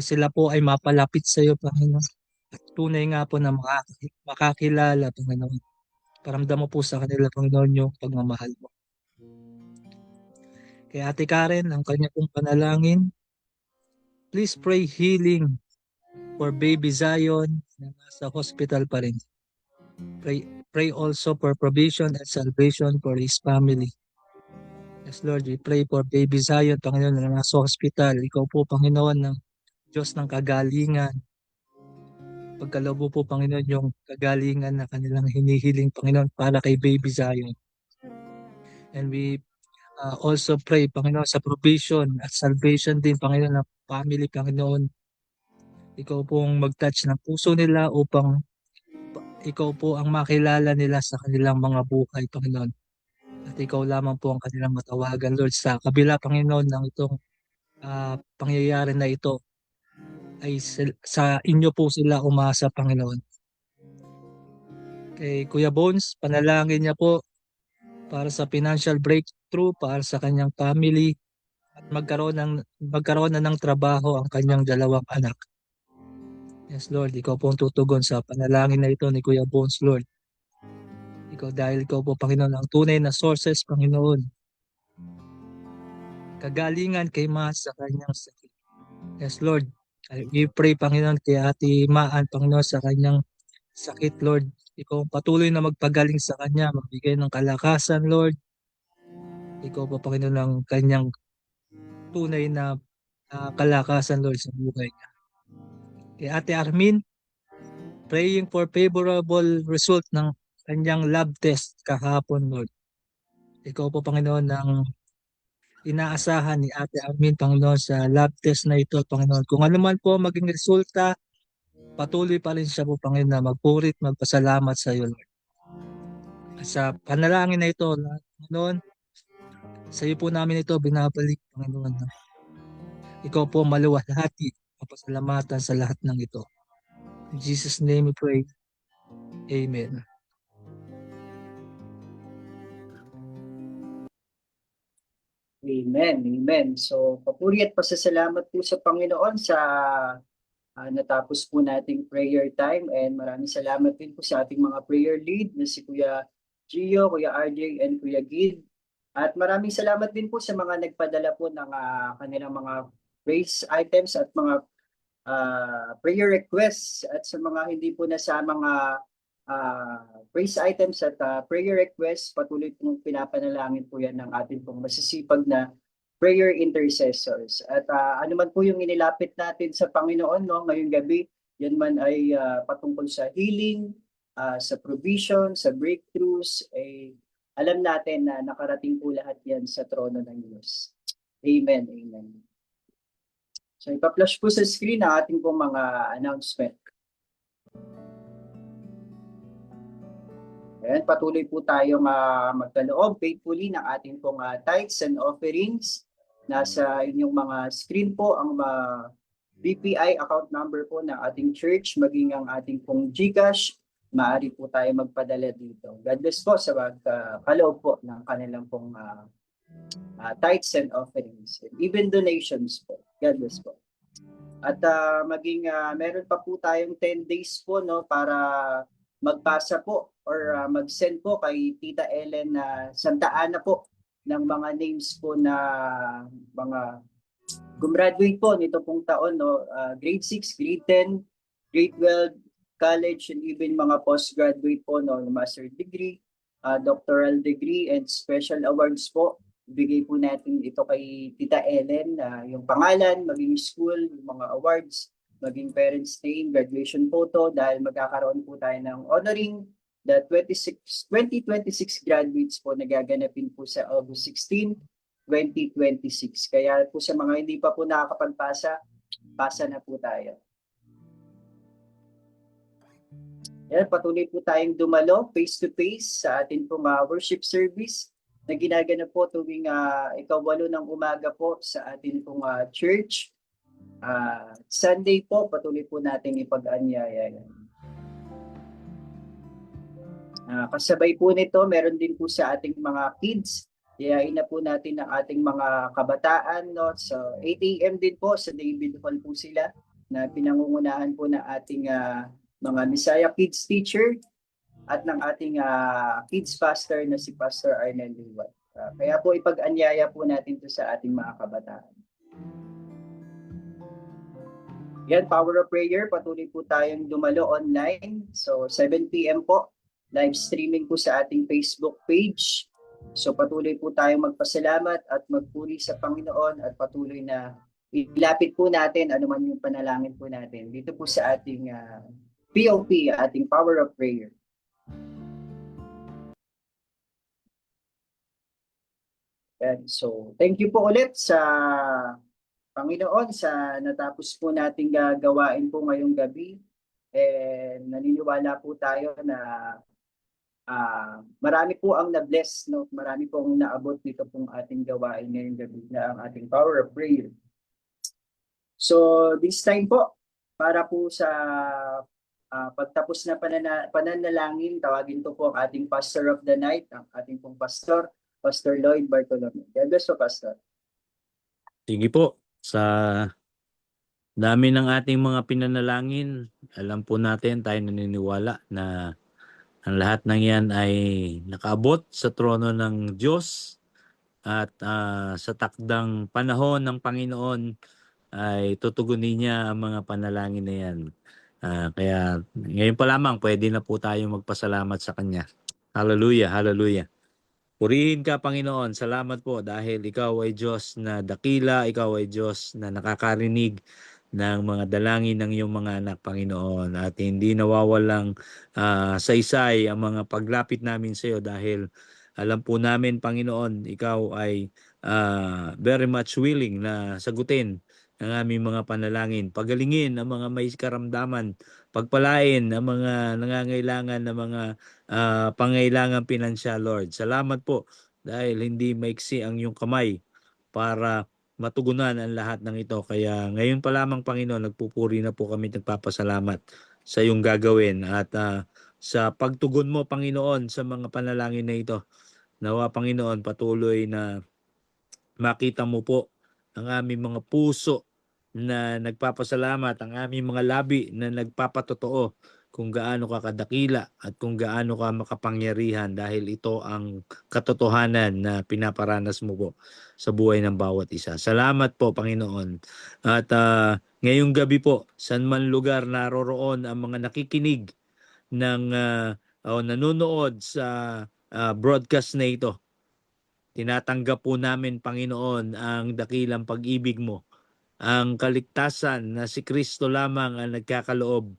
Speaker 1: Sila po ay mapalapit sa iyo, Panginoon. At tunay nga po na makakilala, Panginoon. Paramdam mo po sa kanila, Panginoon, yung pagmamahal mo. Kay Ate Karen, ang kanya pong panalangin, please pray healing for baby Zion na nasa hospital pa rin. Pray also for provision and salvation for his family. Yes, Lord, we pray for baby Zion, Panginoon, na nasa hospital. Ikaw po, Panginoon, ng Diyos ng kagalingan. Pagkaloob po, Panginoon, yung kagalingan na kanilang hinihiling, Panginoon, para kay baby Zion. And we also pray, Panginoon, sa provision at salvation din, Panginoon, ng family, Panginoon. Ikaw pong mag-touch ng puso nila upang ikaw po ang makilala nila sa kanilang mga buhay, Panginoon. At ikaw lamang po ang kanilang matawagan, Lord, sa kabila, Panginoon, ng itong pangyayari na ito, ay sa inyo po sila umasa, Panginoon. Kay Kuya Bones, panalangin niya po para sa financial breakthrough, para sa kanyang family, at magkaroon na ng trabaho ang kanyang dalawang anak. Yes, Lord, ikaw po ang tutugon sa panalangin na ito ni Kuya Bones, Lord. Dahil ikaw po, Panginoon, ang tunay na sources, Panginoon. Kagalingan kay Ma sa kanyang sakit. Yes, Lord. We pray, Panginoon, kay Ate Maan, Panginoon, sa kanyang sakit, Lord. Ikaw patuloy na magpagaling sa kanya, magbigay ng kalakasan, Lord. Ikaw po, Panginoon, ang kanyang tunay na kalakasan, Lord, sa buhay niya. Kay Ate Armin, praying for favorable result ng kanyang lab test kahapon, Lord. Ikaw po, Panginoon, ang inaasahan ni Ate Armin, Panginoon, sa lab test na ito, Panginoon. Kung ano man po maging resulta, patuloy pa rin siya po, Panginoon, na magpurit, magpasalamat sa iyo, Lord. At sa panalangin na ito, Panginoon, sa iyo po namin ito binabalik, Panginoon. Ikaw po maluwalhati, mapasalamatan sa lahat ng ito. In Jesus' name we pray. Amen.
Speaker 2: Amen, amen. So, papuri at pasasalamat po sa Panginoon sa natapos po nating prayer time, and maraming salamat din po sa ating mga prayer lead na si Kuya Gio, Kuya RJ, and Kuya Gid. At maraming salamat din po sa mga nagpadala po ng kanilang mga praise items at mga prayer requests, at sa mga hindi po na sa mga praise items at prayer requests, patuloy pong pinapanalangin po yan ng ating pong masisipag na prayer intercessors. At ano man po yung inilapit natin sa Panginoon no, ngayong gabi, yan man ay patungkol sa healing, sa provision, sa breakthroughs, alam natin na nakarating po lahat yan sa trono ng Diyos. Amen, amen. So ipa-flash po sa screen ang ating pong mga announcement. Ayan, patuloy po tayong magkaloob faithfully ng ating pong tithes and offerings. Nasa inyong mga screen po ang BPI account number po ng ating church, maging ang ating pong GCash. Maaari po tayo magpadala dito. God bless po sa kaloob po ng kanilang pong tithes and offerings. Even donations po. God bless po. At maging meron pa po tayong 10 days po no, para magpasa po or mag-send po kay Tita Ellen na Santa Ana po ng mga names po na mga gumraduate po nito pong taon, no? Grade 6, grade 10, grade 12, college, and even mga postgraduate po, no? Master degree, doctoral degree, and special awards po. Ibigay po natin ito kay Tita Ellen, yung pangalan, maging school, yung mga awards, maging parents' name, graduation photo, dahil magkakaroon po tayo ng honoring the 2026 graduates po na gaganapin po sa August 16, 2026. Kaya po sa mga hindi pa po nakakapagpasa, pasa na po tayo. Yan, patuloy po tayong dumalo face-to-face sa ating pong worship service na ginaganap po tuwing 8:08 ng umaga po sa ating pong church. Sunday po, patuloy po natin ipag-anyaya. Kasabay po nito, meron din po sa ating mga kids. Yayain na po natin ang ating mga kabataan. No? So 8 a.m. din po sa David Hall po sila na pinangungunahan po ng ating mga Messiah Kids teacher at ng ating kids pastor na si Pastor Arnel Liwat. Kaya po ipag-anyaya po natin to sa ating mga kabataan. Yan, Power of Prayer, patuloy po tayong dumalo online. So 7 p.m. po, live streaming po sa ating Facebook page. So patuloy po tayong magpasalamat at magpuri sa Panginoon at patuloy na ilapit po natin ano man yung panalangin po natin dito po sa ating POP, ating Power of Prayer. And so thank you po ulit sa Panginoon sa natapos po nating gawain po ngayong gabi. And naniniwala po tayo na marami po ang na-bless, no? Marami po ang naabot dito pong ating gawain ngayong gabi na ang ating Power of Prayer. So this time po, para po sa pagtapos na pananalangin, tawagin ko po ang ating Pastor of the Night, ang ating pong Pastor Lloyd Bartolome. God bless po, Pastor.
Speaker 3: Sige po. Sa dami ng ating mga pinanalangin, alam po natin, tayo naniniwala na ang lahat ng yan ay nakaabot sa trono ng Diyos at sa takdang panahon ng Panginoon ay tutugunin niya ang mga panalangin na yan. Kaya ngayon pa lamang pwede na po tayo magpasalamat sa Kanya. Hallelujah, hallelujah. Purihin ka, Panginoon. Salamat po dahil Ikaw ay Diyos na dakila, Ikaw ay Diyos na nakakarinig ng mga dalangin ng iyong mga anak, Panginoon. At hindi nawawalang saysay ang mga paglapit namin sa iyo dahil alam po namin, Panginoon, Ikaw ay very much willing na sagutin ang aming mga panalangin. Pagalingin ang mga may karamdaman, pagpalain ang mga nangangailangan ng mga pangailangan pinansyal, Lord. Salamat po dahil hindi maiksi ang iyong kamay para matugunan ang lahat ng ito. Kaya ngayon pa lamang, Panginoon, nagpupuri na po kami, nagpapasalamat sa iyong gagawin at sa pagtugon mo, Panginoon, sa mga panalangin na ito. Nawa, Panginoon, patuloy na makita mo po ang aming mga puso na nagpapasalamat, ang aming mga labi na nagpapatotoo kung gaano ka kadakila at kung gaano ka makapangyarihan dahil ito ang katotohanan na pinaparanas mo po sa buhay ng bawat isa. Salamat po, Panginoon. At ngayong gabi po, saan man lugar naroroon ang mga nakikinig ng o nanonood sa broadcast na ito, tinatanggap po namin, Panginoon, ang dakilang pag-ibig mo, ang kaligtasan na si Kristo lamang ang nagkakaloob,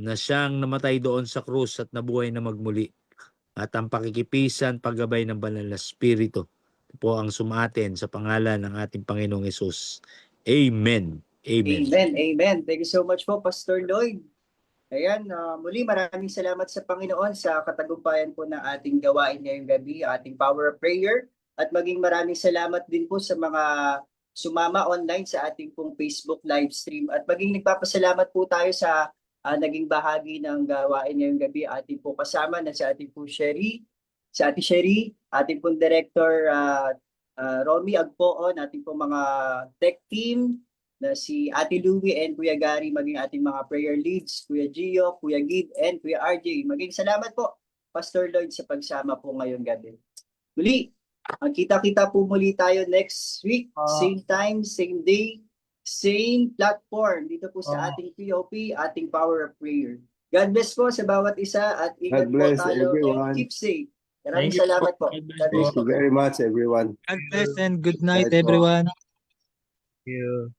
Speaker 3: na siyang namatay doon sa krus at nabuhay na magmuli, at ang pakikipisan, paggabay ng banal na Espiritu po ang sumatin sa pangalan ng ating Panginoong Hesus. Amen. Amen.
Speaker 2: Amen. Amen. Thank you so much po, Pastor Lloyd. Ayan, muli maraming salamat sa Panginoon sa katagumpayan po ng ating gawain ngayong gabi, ating power of prayer. At maging maraming salamat din po sa mga sumama online sa ating pong Facebook live stream. At maging nagpapasalamat po tayo sa naging bahagi ng gawain ngayong gabi. Ating po kasama na si ating po Sherry, si Ate Sherry, ating pong Director Romy Agpoon, ating pong mga tech team, na si Ate Louie and Kuya Gary, maging ating mga prayer leads, Kuya Gio, Kuya Gib, and Kuya RJ. Maging salamat po, Pastor Lloyd, sa pagsama po ngayong gabi. Muli, kita-kita po muli tayo next week, same time, same day, same platform, dito po sa ating POP, ating Power of Prayer. God bless po sa bawat isa at ingat
Speaker 8: God
Speaker 2: po
Speaker 8: bless
Speaker 2: tayo
Speaker 8: everyone.
Speaker 2: and keep safe. Maraming
Speaker 5: Thank you
Speaker 2: salamat po.
Speaker 5: God bless
Speaker 2: God bless
Speaker 8: Thank you very much, everyone.
Speaker 1: God bless and good night,
Speaker 8: Bye po.
Speaker 1: everyone.
Speaker 4: Thank you.